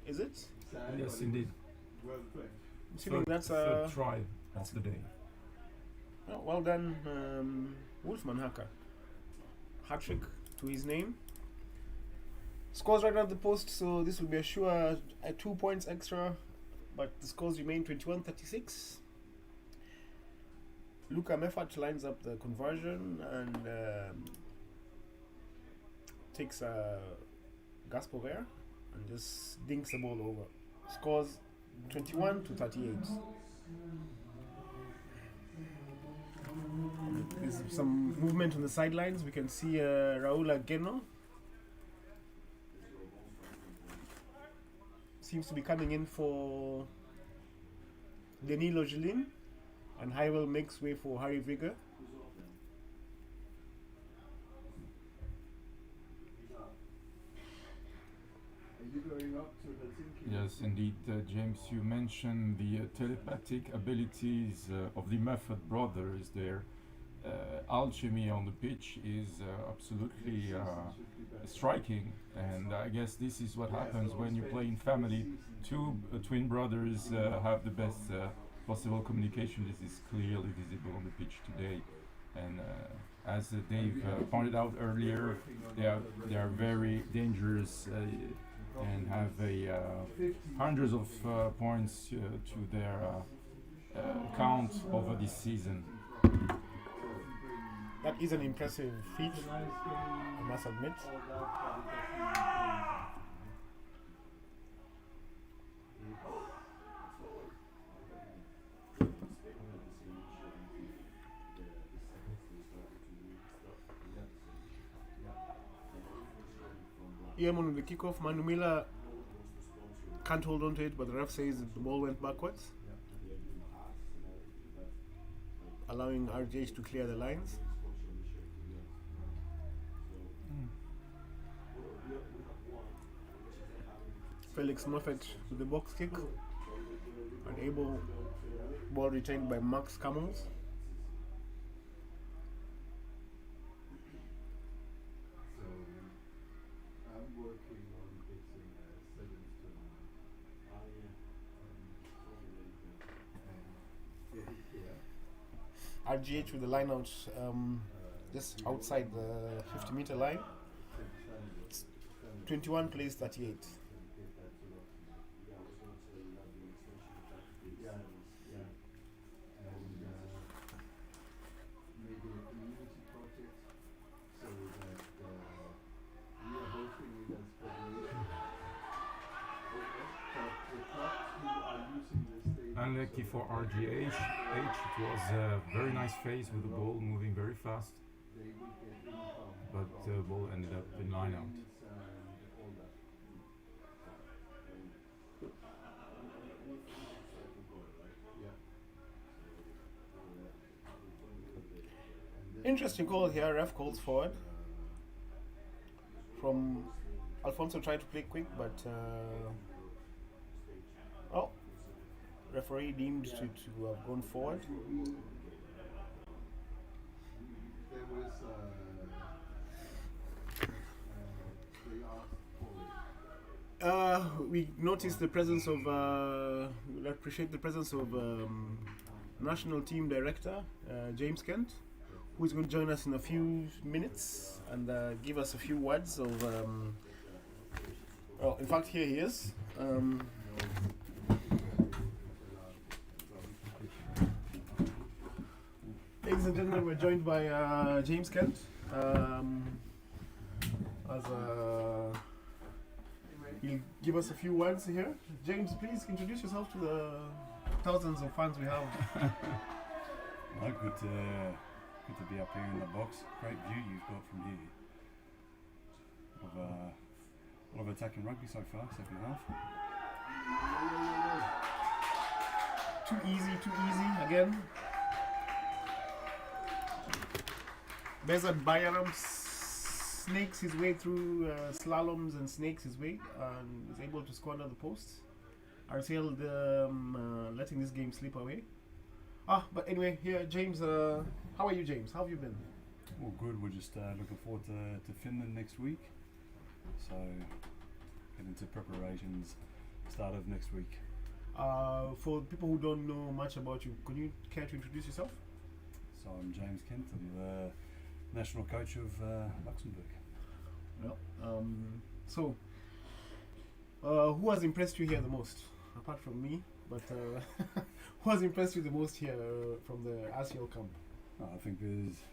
Is it? Yes, indeed. Assuming that's third try of the day. Oh, well done, Wolfman Haka. Hat-trick to his name. Scores right at the post, so this will be a sure 2 points extra, but the scores remain 21-36. Luca Meffert lines up the conversion and takes a Gasporer and just dinks the ball over. Scores 21-38. There's some movement on the sidelines. We can see Raul Ageno seems to be coming in for Denis Logelin, and Hywell makes way for Harry Vigor. Yes, indeed, James, you mentioned the telepathic abilities of the Meffert brothers. Their alchemy on the pitch is absolutely striking, and I guess this is what happens when you play in family. Two twin brothers have the best possible communication. This is clearly visible on the pitch today, and as Dave pointed out earlier, they are very dangerous and have hundreds of points to their count over this season. That is an impressive feat, I must admit. Eamon with the kickoff. Manu Miller can't hold on to it, but the ref says the ball went backwards. allowing RGH to clear the lines. Felix Moffat with the box kick. Unable. Ball retained by Max Camels. So I'm working on fixing sevens to RGH with the line out just outside the 50-meter line. 21 plays 38. making a community project so that we are hosting it as federation. But the clubs who are using the stadium. Unlucky for RGH. It was a very nice phase with the ball moving very fast, They will get income. but the ball ended up in line out. And all that. Yeah. Interesting call here. Ref calls forward. From Alfonso trying to play quick, but referee deemed to have gone forward. There was they asked for it. We noticed the presence of. We appreciate the presence of national team director James Kent, who is going to join us in a few minutes and give us a few words of. In fact, here he is. Ladies and gentlemen, we're joined by James Kent. He'll give us a few words here. James, please introduce yourself to the thousands of fans we have. Well, good to be up here in the box. Great view you've got from here. Of a lot of attacking rugby so far, second half. Too easy again. Bezat Bayaram snakes his way through slaloms and snakes his way and is able to score under the post. RCL letting this game slip away. But anyway, here, James, how are you, James? How have you been? Well, good. We're just looking forward to Finland next week. So, get into preparations start of next week. For people who don't know much about you, could you care to introduce yourself? So, I'm James Kent. I'm the national coach of Luxembourg. Well, who has impressed you here the most, apart from me? But who has impressed you the most here from the RCL camp? I think there's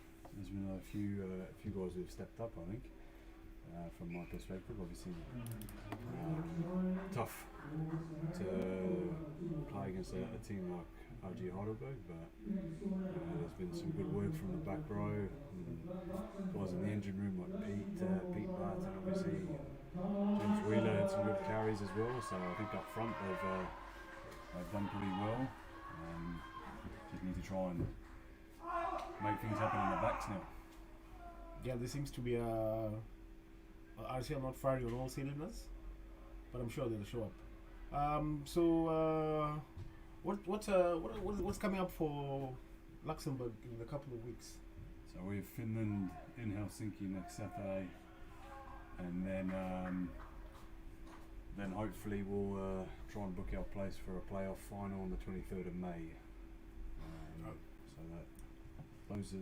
been a few guys who've stepped up. I think from my perspective, obviously tough to play against a team like RG Heidelberg, but there's been some good work from the back row. Guys in the engine room like Pete Bart, and obviously James Wheeler had some good carries as well. So I think up front they've done pretty well. Just need to try and make things happen in the backs now. Yeah, there seems to be RCL not firing on all cylinders, but I'm sure they'll show up. What's coming up for Luxembourg in a couple of weeks? So we have Finland in Helsinki next Saturday, and then hopefully we'll try and book our place for a playoff final on the 23rd of May. So those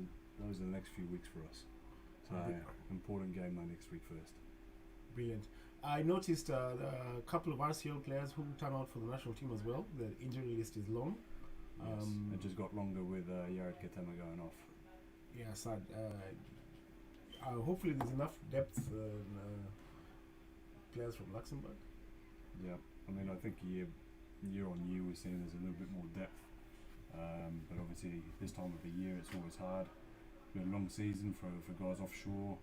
are the next few weeks for us. So important game though next week first. Brilliant. I noticed a couple of RCL players who turn out for the national team as well. The injury list is long. Yes, it just got longer with Jared Katema going off. Yeah, sad. Hopefully there's enough depth players from Luxembourg. Yeah, I mean I think year on year we're seeing there's a little bit more depth. But obviously this time of the year it's always hard. It's been a long season for guys offshore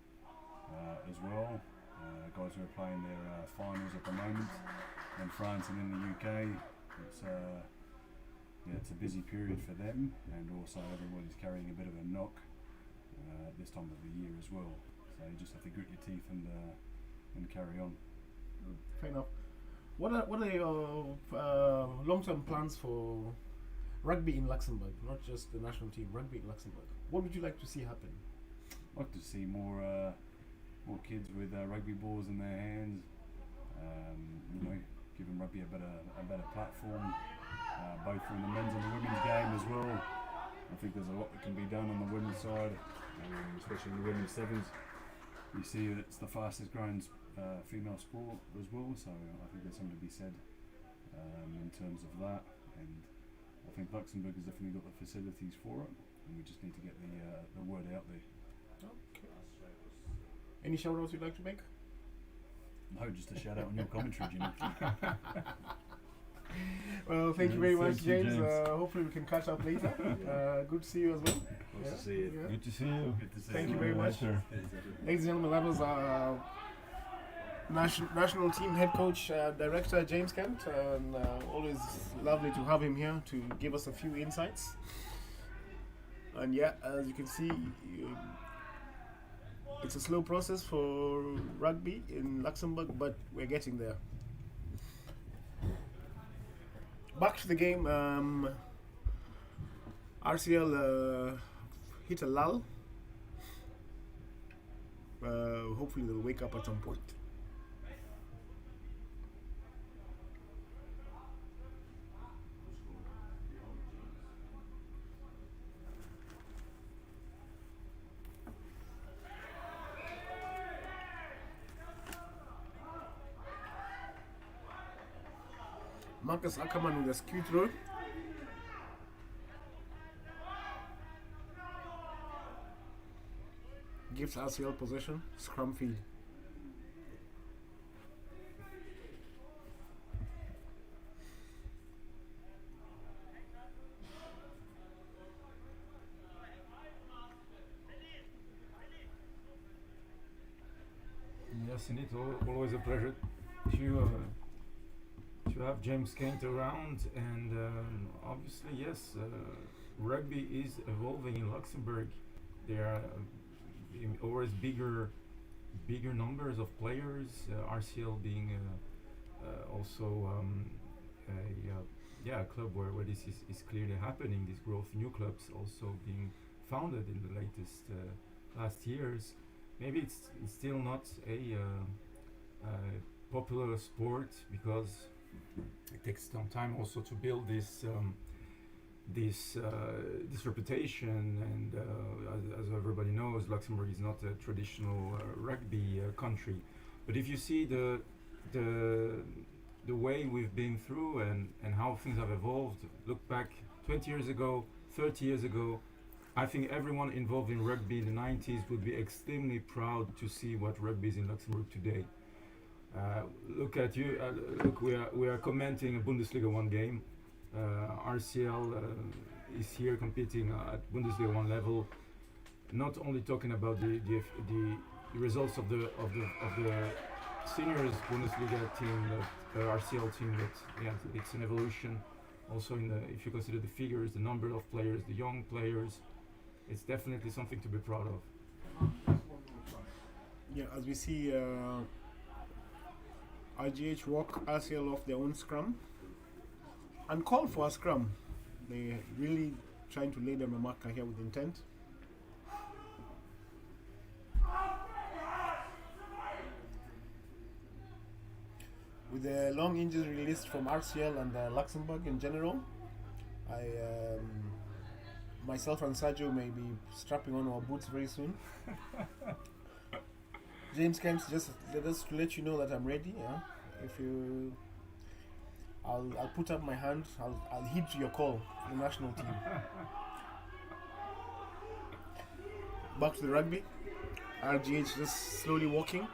as well. Guys who are playing their finals at the moment in France and in the UK. It's yeah, it's a busy period for them, and also everybody's carrying a bit of a knock at this time of the year as well. So you just have to grit your teeth and carry on. Fair enough. What are your long-term plans for rugby in Luxembourg? Not just the national team, rugby in Luxembourg. What would you like to see happen? I'd like to see more kids with rugby balls in their hands. Giving rugby a better platform, both in the men's and the women's game as well. I think there's a lot that can be done on the women's side, especially in the women's sevens. You see that it's the fastest growing female sport as well, so I think there's something to be said in terms of that. And I think Luxembourg has definitely got the facilities for it, and we just need to get the word out there. Okay. Any shout-outs you'd like to make? No, just a shout out on your commentary, Jimmy. Well, thank you very much, Thank you, James. James. Hopefully we can catch up later. Good to see you as well. Nice to see you. Yeah. Good to see you. Good to see Thank you. you very much. Later. Ladies and gentlemen, that was our national team head coach, director James Kent, and always lovely to have him here to give us a few insights. And yeah, as you can see, it's a slow process for rugby in Luxembourg, but we're getting there. Back to the game. RCL hit a lull. Hopefully they'll wake up at some point. Marcus Ackermann with a skew throw. Gives RCL possession. Scrum field. Yes, indeed. Always a pleasure to have James Kent around, and obviously, yes, rugby is evolving in Luxembourg. There are always bigger numbers of players. RCL being also a club where this is clearly happening. This growth, new clubs also being founded in the latest last years. Maybe it's still not a popular sport because it takes some time also to build this reputation, and as everybody knows, Luxembourg is not a traditional rugby country. But if you see the way we've been through and how things have evolved, look back 20 years ago, 30 years ago, I think everyone involved in rugby in the 90s would be extremely proud to see what rugby is in Luxembourg today. Look at you. Look, we are commenting a Bundesliga 1 game. RCL is here competing at Bundesliga 1 level. Not only talking about the results of the seniors Bundesliga team, the RCL team, but yeah, it's an evolution. Also, if you consider the figures, the number of players, the young players, it's definitely something to be proud of. Yeah, as we see, IGH walk RCL off their own scrum and call for a scrum. They really trying to lay them a marker here with intent. With the long injury list from RCL and Luxembourg in general, myself and Sergio may be strapping on our boots very soon. James Kemp, just to let you know that I'm ready. Yeah, if you, I'll put up my hand. I'll heed to your call for the national team. Back to the rugby. RGH just slowly walking.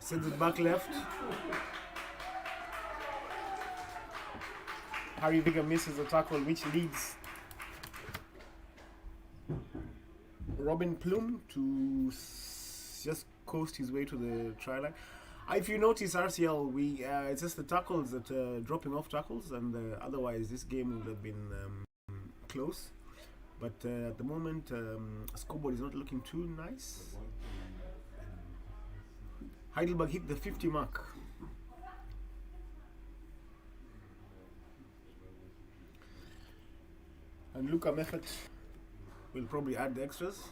Sends it back left. Harry Vigor misses the tackle, which leads Robin Plum to just coast his way to the try line. If you notice, RCL, it's just the tackles that dropping off tackles, and otherwise this game would have been close. But at the moment, scoreboard is not looking too nice. Heidelberg hit the 50 mark. And Luca Meffert will probably add the extras.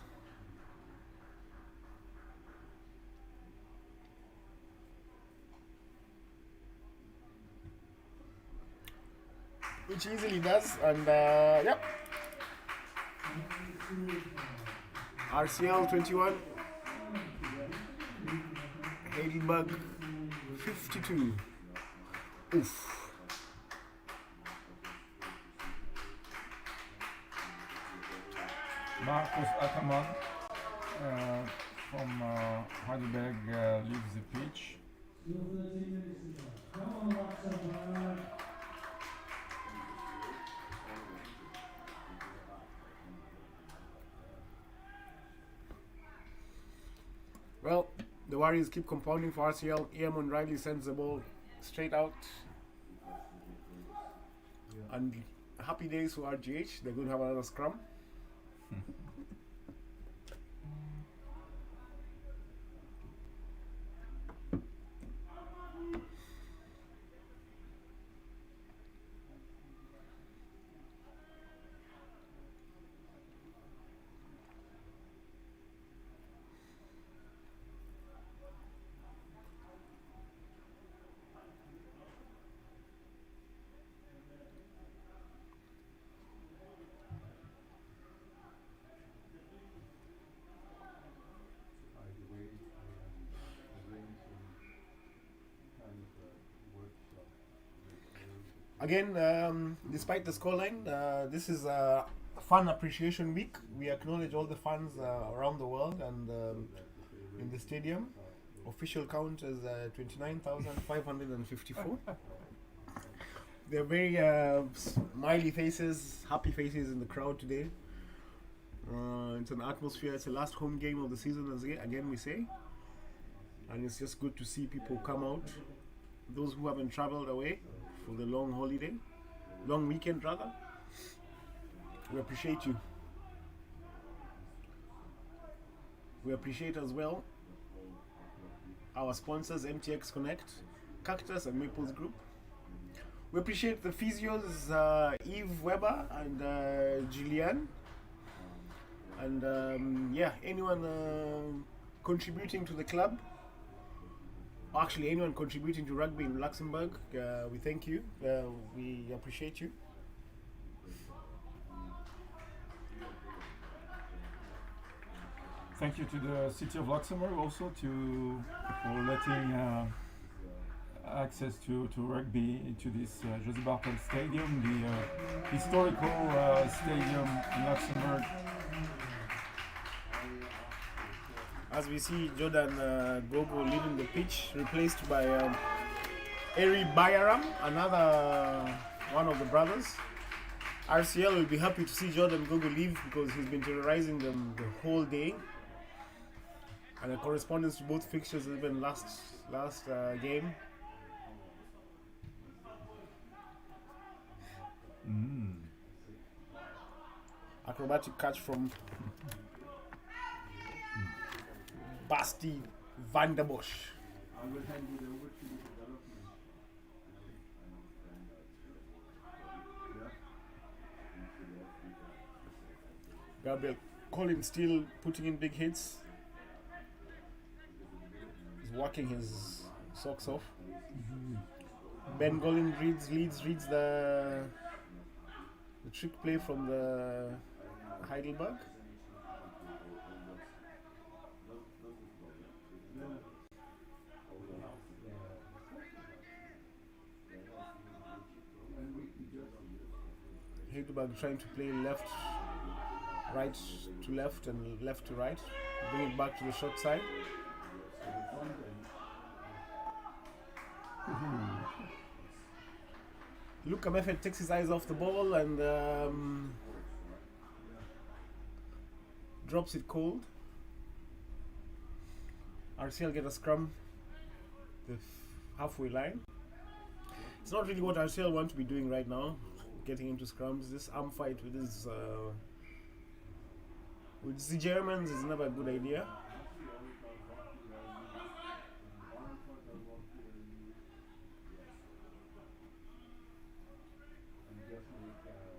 Which easily does, and yep. RCL 21, Heidelberg 52. Oof. Marcus Ackermann from Heidelberg leaves the pitch. Well, the Warriors keep compounding for RCL. Eamon Riley sends the ball straight out. And happy days for RGH. They're going to have another scrum. Again, despite the scoreline, this is a fun appreciation week. We acknowledge all the fans around the world and in the stadium. Official count is 29,554. They're very smiley faces, happy faces in the crowd today. It's an atmosphere. It's the last home game of the season, as again we say. And it's just good to see people come out. Those who haven't traveled away for the long holiday, long weekend rather. We appreciate you. We appreciate as well our sponsors, MTX Connect, Cactus and Maples Group. We appreciate the physios, Eve Weber and Julianne. And yeah, anyone contributing to the club. Actually, anyone contributing to rugby in Luxembourg, we thank you. We appreciate you. Thank you to the City of Luxembourg also for letting access to rugby into this José Bartel Stadium, the historical stadium in Luxembourg. As we see Jordan Gogo leaving the pitch, replaced by Eri Bayaram, another one of the brothers. RCL will be happy to see Jordan Gogo leave because he's been terrorizing them the whole day. And a correspondence to both fixtures, even last game. Acrobatic catch from Basti van der Bosch. I will hand it over to the development. Gabriel Collins still putting in big hits. He's working his socks off. Ben Golin reads the trick play from the Heidelberg. Heidelberg trying to play right to left and left to right. Bring it back to the short side. Luka Meffert takes his eyes off the ball and drops it cold. RCL get a scrum, the halfway line. It's not really what RCL want to be doing right now, getting into scrums. This arm fight with the Germans is never a good idea.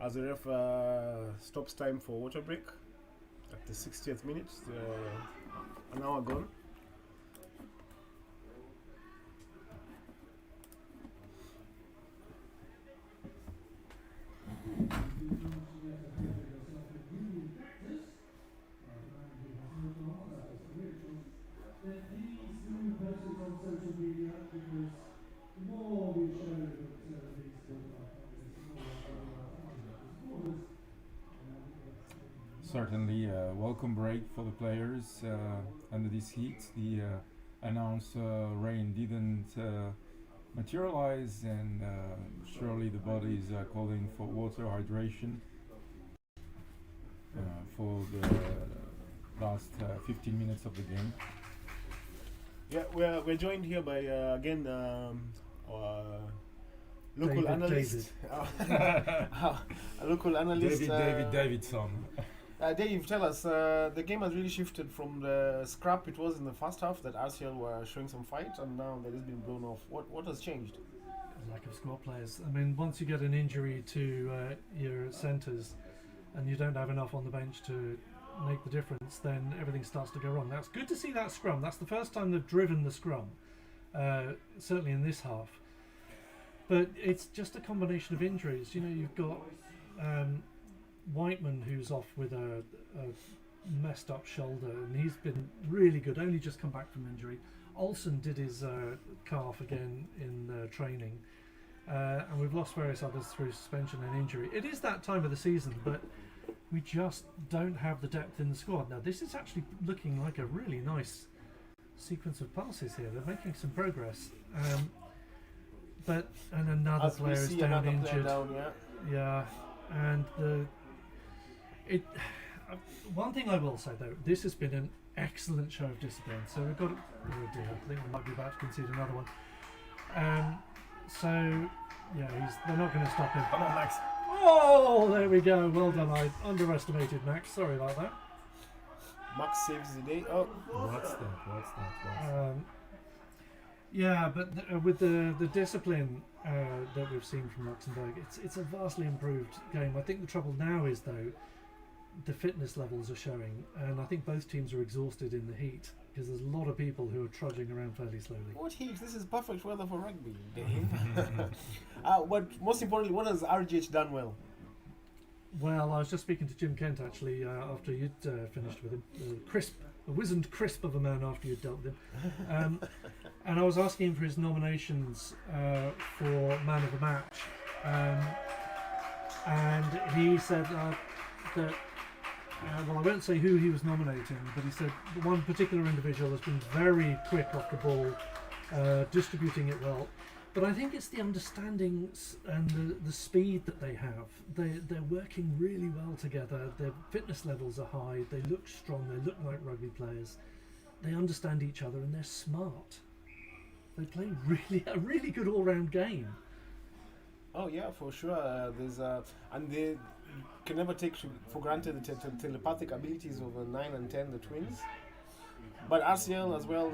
As the ref stops time for water break at the 60th minute, an hour gone. Certainly a welcome break for the players under this heat. The announced rain didn't materialize, and surely the body is calling for water hydration for the last 15 minutes of the game. Yeah, we're joined here by again our local David, analyst, a local analyst. David Davidson. Dave, tell us, the game has really shifted from the scrap it was in the first half that RCL were showing some fight, and now that has been blown off. What has changed? Lack of squad players. I mean, once you get an injury to your centres and you don't have enough on the bench to make the difference, then everything starts to go wrong. That's good to see that scrum. That's the first time they've driven the scrum, certainly in this half. But it's just a combination of injuries. You know, you've got Whiteman, who's off with a messed up shoulder, and he's been really good, only just come back from injury. Olsen did his calf again in training, and we've lost various others through suspension and injury. It is that time of the season, but we just don't have the depth in the squad. Now this is actually looking like a really nice sequence of passes here. They're making some progress, and another player is down injured. Yeah, and one thing I will say though, this has been an excellent show of discipline. So we've got, oh dear, I think we might be about to concede another one. So yeah, they're not going to stop him. Come on, Max. Oh, there we go. Well done. I underestimated Max. Sorry about that. Max saves the day. Oh, What's that? Yeah, but with the discipline that we've seen from Luxembourg, it's a vastly improved game. I think the trouble now is though, the fitness levels are showing, and I think both teams are exhausted in the heat because there's a lot of people who are trudging around fairly slowly. what heat? This is perfect weather for rugby, Dave. Most importantly, what has RGH done well? Well, I was just speaking to Jim Kent actually after you'd finished with him. A wizened crisp of a man after you'd dealt with him. And I was asking him for his nominations for Man of the Match. And he said that, well, I won't say who he was nominating, but he said one particular individual has been very quick off the ball, distributing it well. But I think it's the understanding and the speed that they have. They're working really well together. Their fitness levels are high. They look strong. They look like rugby players. They understand each other and they're smart. They play a really good all-round game. Oh yeah, for sure. And they can never take for granted the telepathic abilities of 9 and 10, the twins. But RCL as well.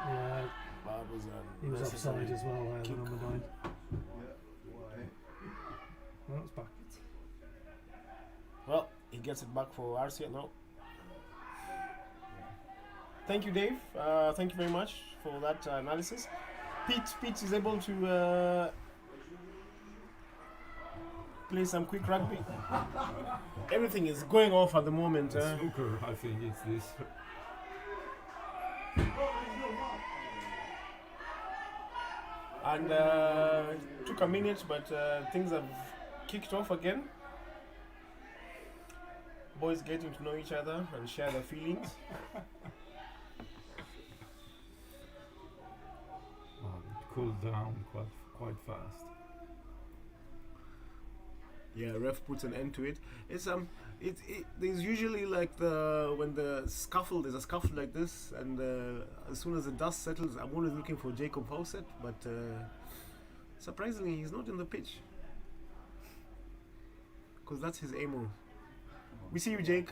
Yeah, he was offside as well. I had on the line. Well, it's back. Well, he gets it back for RCL now. Thank you, Dave. Thank you very much for that analysis. Pete is able to play some quick rugby. Everything is going off at the moment. Snooker, I think it's this. And took a minute, but things have kicked off again. Boys getting to know each other and share their feelings. cooled down quite fast. Yeah, ref puts an end to it. It's there's usually like there's a scuffle like this, and as soon as the dust settles, I'm always looking for Jacob Howsett, but surprisingly he's not in the pitch, because that's his aim. We see you, Jake.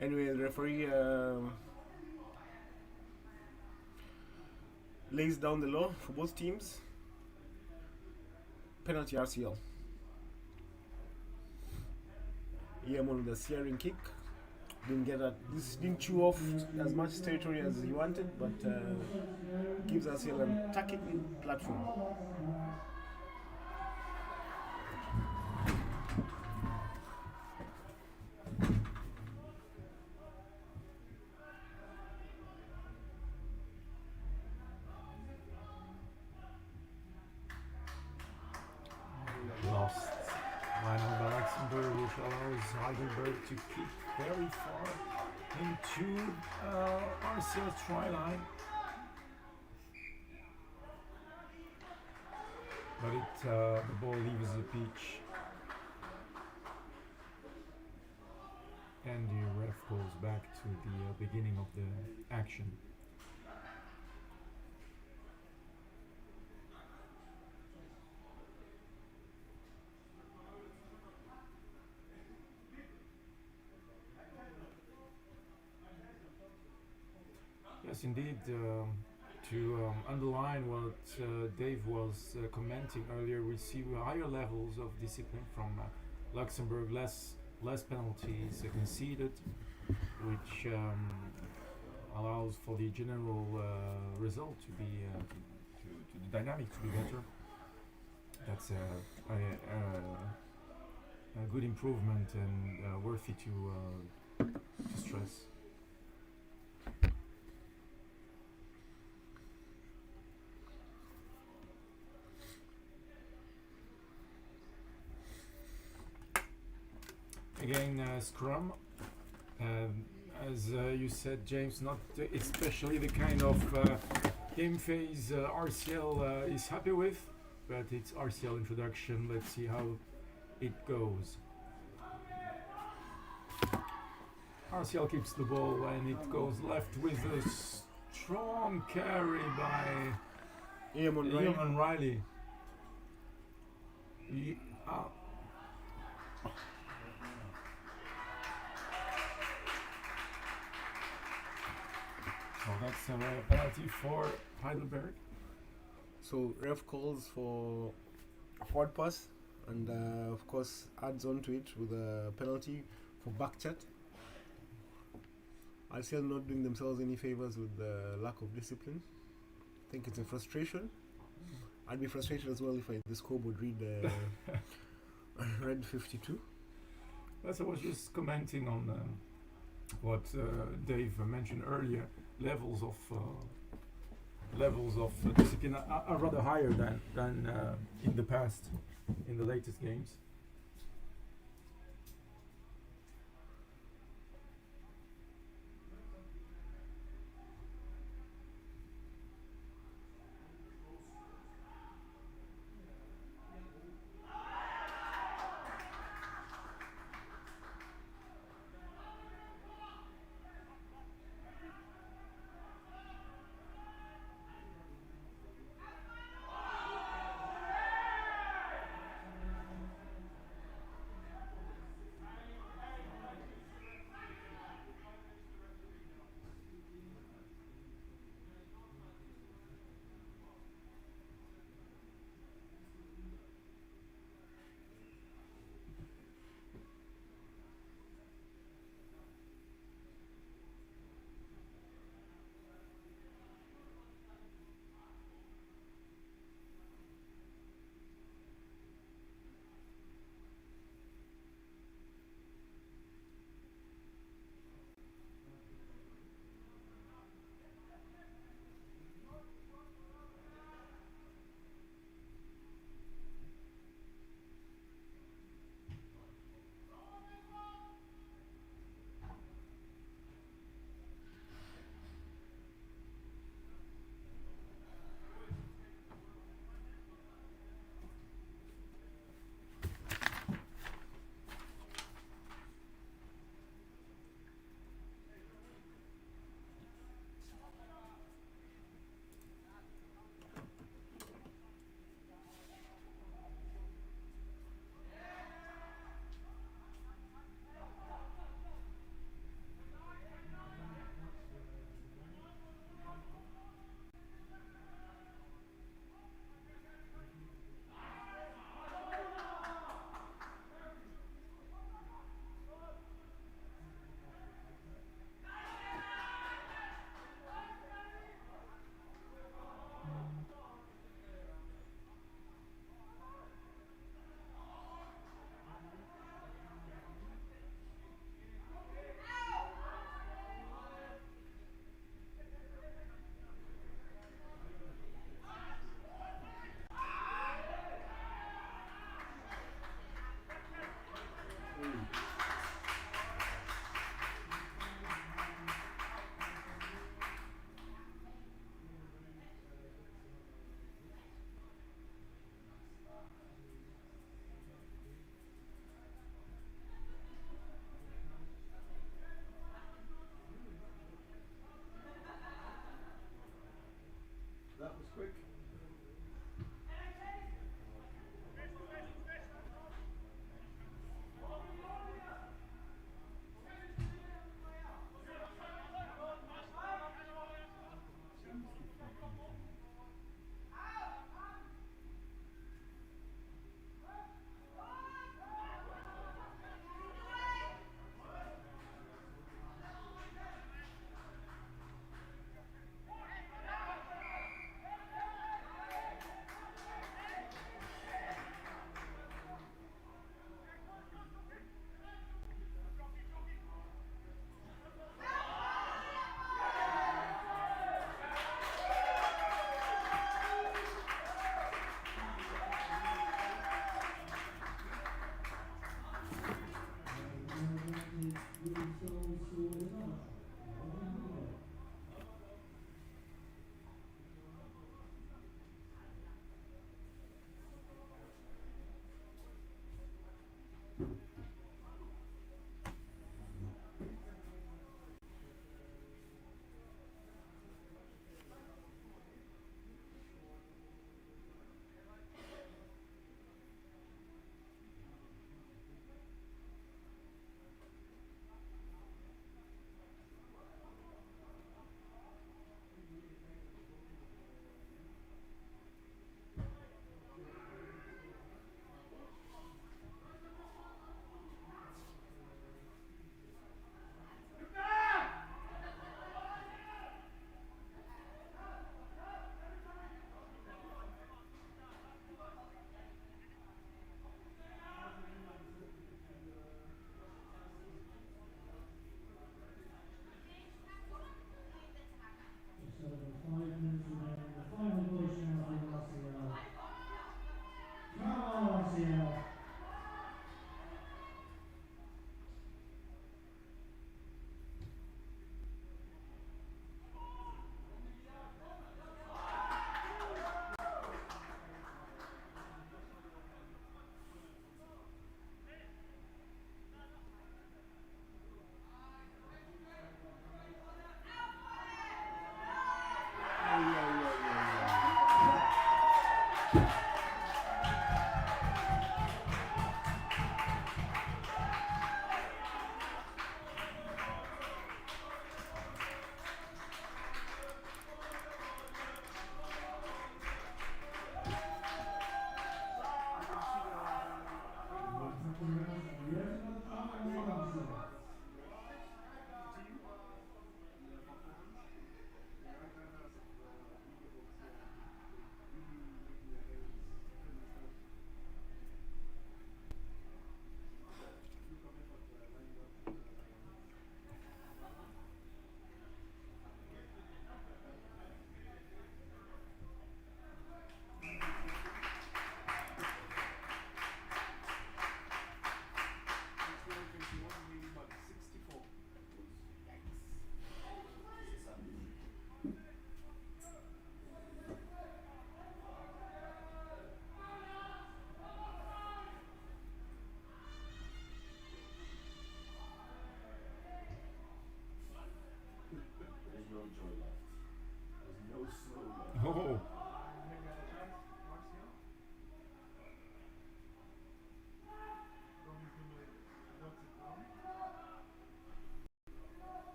Anyway, the referee lays down the law for both teams. Penalty RCL. Iamon with a searing kick. Didn't chew off as much territory as he wanted, but gives RCL an attacking platform. Lost line by Luxembourg, which allows Heidelberg to kick very far into RCL's try line. But the ball leaves the pitch. And the ref goes back to the beginning of the action. Yes, indeed. To underline what Dave was commenting earlier, we see higher levels of discipline from Luxembourg, less penalties conceded, which allows for the general result to be to the dynamic to be better. That's a good improvement and worthy to stress. Again, scrum. As you said, James, not especially the kind of game phase RCL is happy with, but it's RCL introduction. Let's see how it goes. RCL keeps the ball and it goes left with a strong carry by Ian Riley. So that's a penalty for Heidelberg. So ref calls for a forward pass, and of course adds on to it with a penalty for back chat. RCL not doing themselves any favors with the lack of discipline. I think it's a frustration. I'd be frustrated as well if the scoreboard read 52. As I was just commenting on what Dave mentioned earlier, levels of discipline are rather higher than in the past, in the latest games.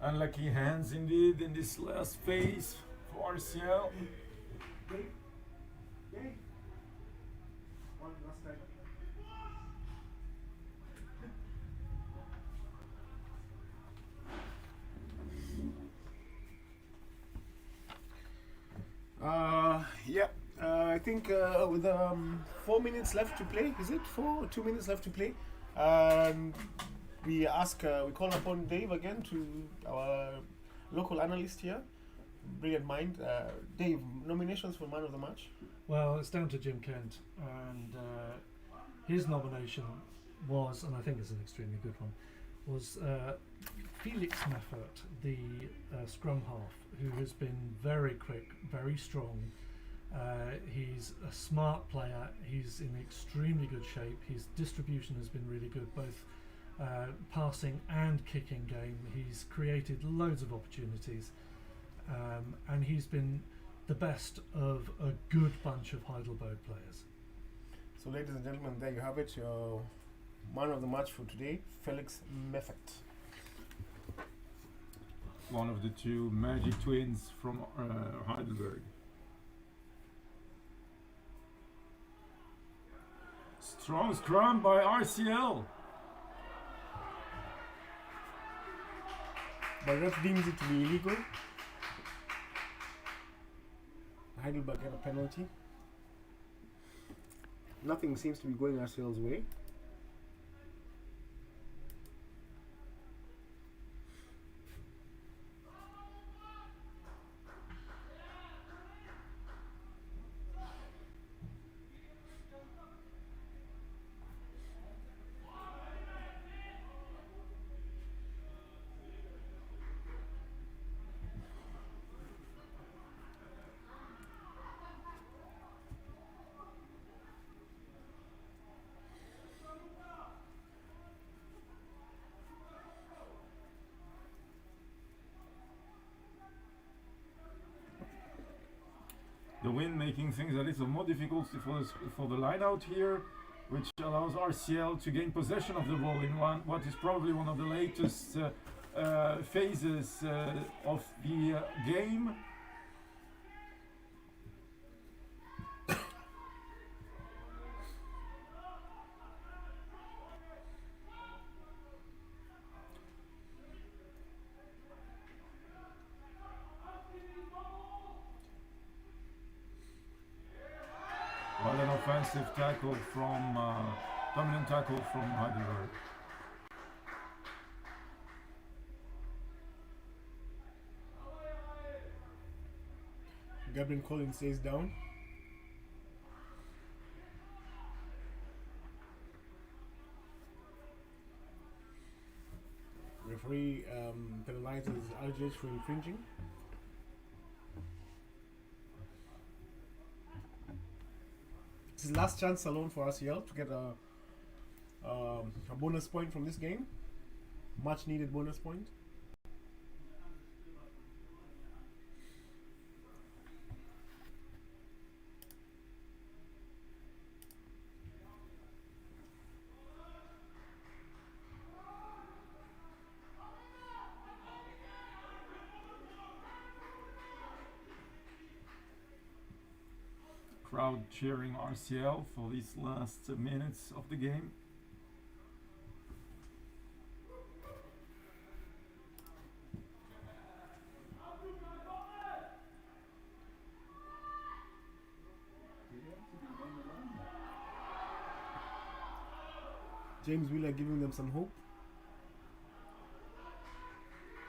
Unlucky hands indeed in this last phase for RCL. One last time. Yeah, I think with 4 minutes left to play, is it? 2 minutes left to play. We call upon Dave again, to our local analyst here. Brilliant mind. Dave, nominations for man of the match? Well, it's down to Jim Kent, and his nomination was, and I think it's an extremely good one, was Felix Meffert, the scrum half, who has been very quick, very strong. He's a smart player. He's in extremely good shape. His distribution has been really good, both passing and kicking game. He's created loads of opportunities, and he's been the best of a good bunch of Heidelberg players. So, ladies and gentlemen, there you have it. Your man of the match for today, Felix Meffert. One of the two magic twins from Heidelberg. Strong scrum by RCL. But ref deems it to be illegal. Heidelberg had a penalty. Nothing seems to be going RCL's way. The wind making things a little more difficult for the line out here, which allows RCL to gain possession of the ball in what is probably one of the latest phases of the game. Well, an offensive tackle from dominant tackle from Heidelberg. Gabriel Collins stays down. Referee penalizes Aldridge for infringing. It's his last chance alone for RCL to get a bonus point from this game. Much needed bonus point. Crowd cheering RCL for these last minutes of the game. James Wheeler giving them some hope.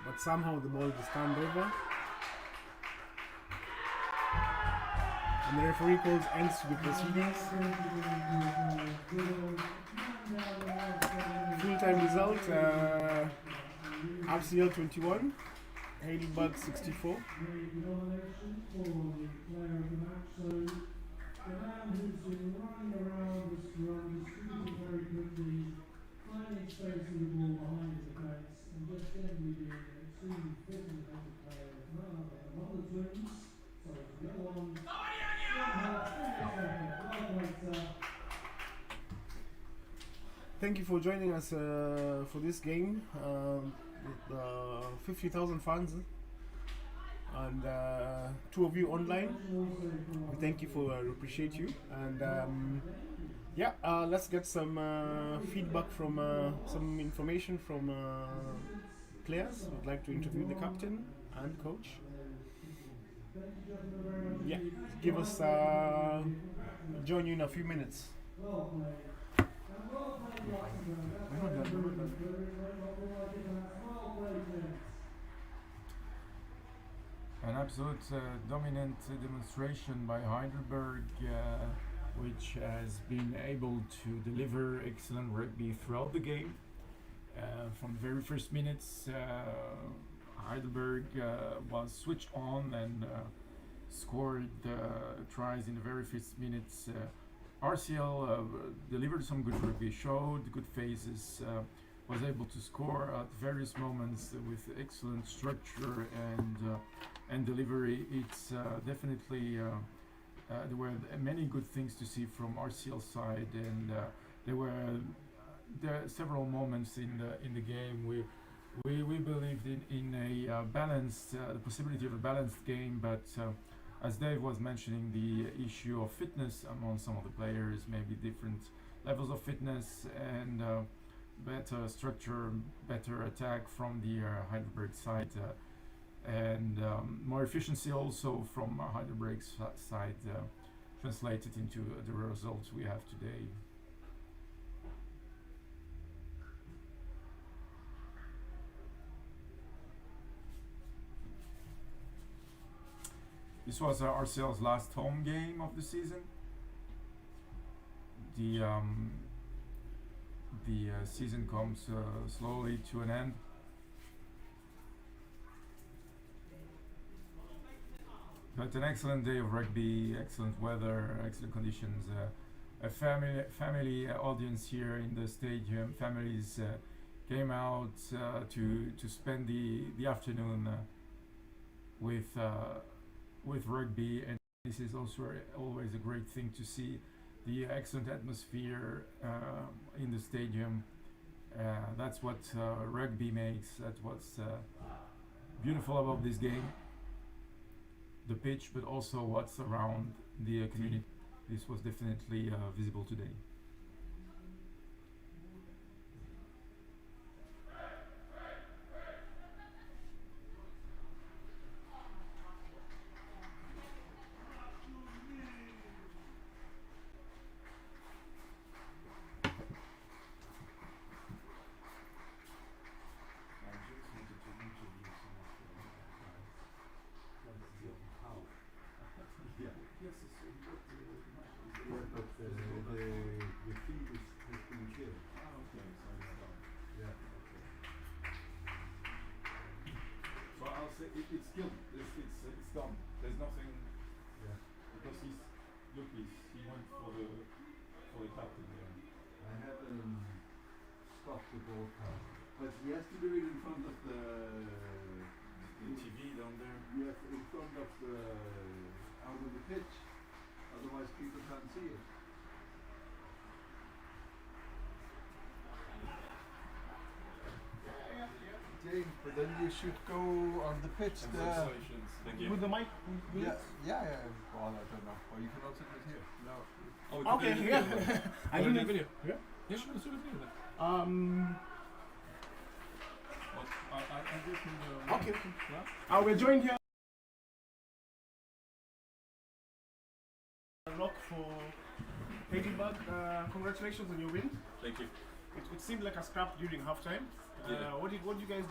But somehow the ball is turned over. And the referee calls ends to the proceedings. Full-time result, RCL 21, Heidelberg 64. Thank you for joining us for this game. 50,000 fans and 2 of you online. We thank you we appreciate you. And let's get some feedback from some information from players. We'd like to interview the captain and coach. Yeah, give us. Join you in a few minutes. An absolute dominant demonstration by Heidelberg, which has been able to deliver excellent rugby throughout the game. From the very first minutes, Heidelberg was switched on and scored tries in the very first minutes. RCL delivered some good rugby, showed good phases, was able to score at various moments with excellent structure and delivery. It's definitely there were many good things to see from RCL side, and there were several moments in the game. We believed in a balanced, the possibility of a balanced game, but as Dave was mentioning, the issue of fitness among some of the players, maybe different levels of fitness, and better structure, better attack from the Heidelberg side, and more efficiency also from Heidelberg's side, translated into the results we have today. This was RCL's last home game of the season. The season comes slowly to an end. But an excellent day of rugby, excellent weather, excellent conditions. A family audience here in the stadium. Families came out to spend the afternoon with rugby, and this is also always a great thing to see. The excellent atmosphere in the stadium. That's what rugby makes. That's what's beautiful about this game. The pitch, but also what's around the community. This was definitely visible today. The feed has been killed. Yeah. So I'll say it's killed. It's done. There's nothing. Yeah. Because he went for the captain there. I have stopped the broadcast, but he has to do it in front of the TV down there. yes, in front of the out of the pitch. Otherwise, people can't see it. James, but then you should go on the pitch there. Congratulations. Thank you. With the mic? Yeah. Well, I don't know. Or you can also do it here. No. Oh, we could Okay, do the yeah. video. I Wanna do didn't. video. Yeah. Yeah, sure, let's do the video then. Well, I do from the. Okay. Yeah? We're joined here. Lock for Heidelberg. Congratulations on your win. Thank you. It seemed like a scrap during halftime. Yeah. What did you guys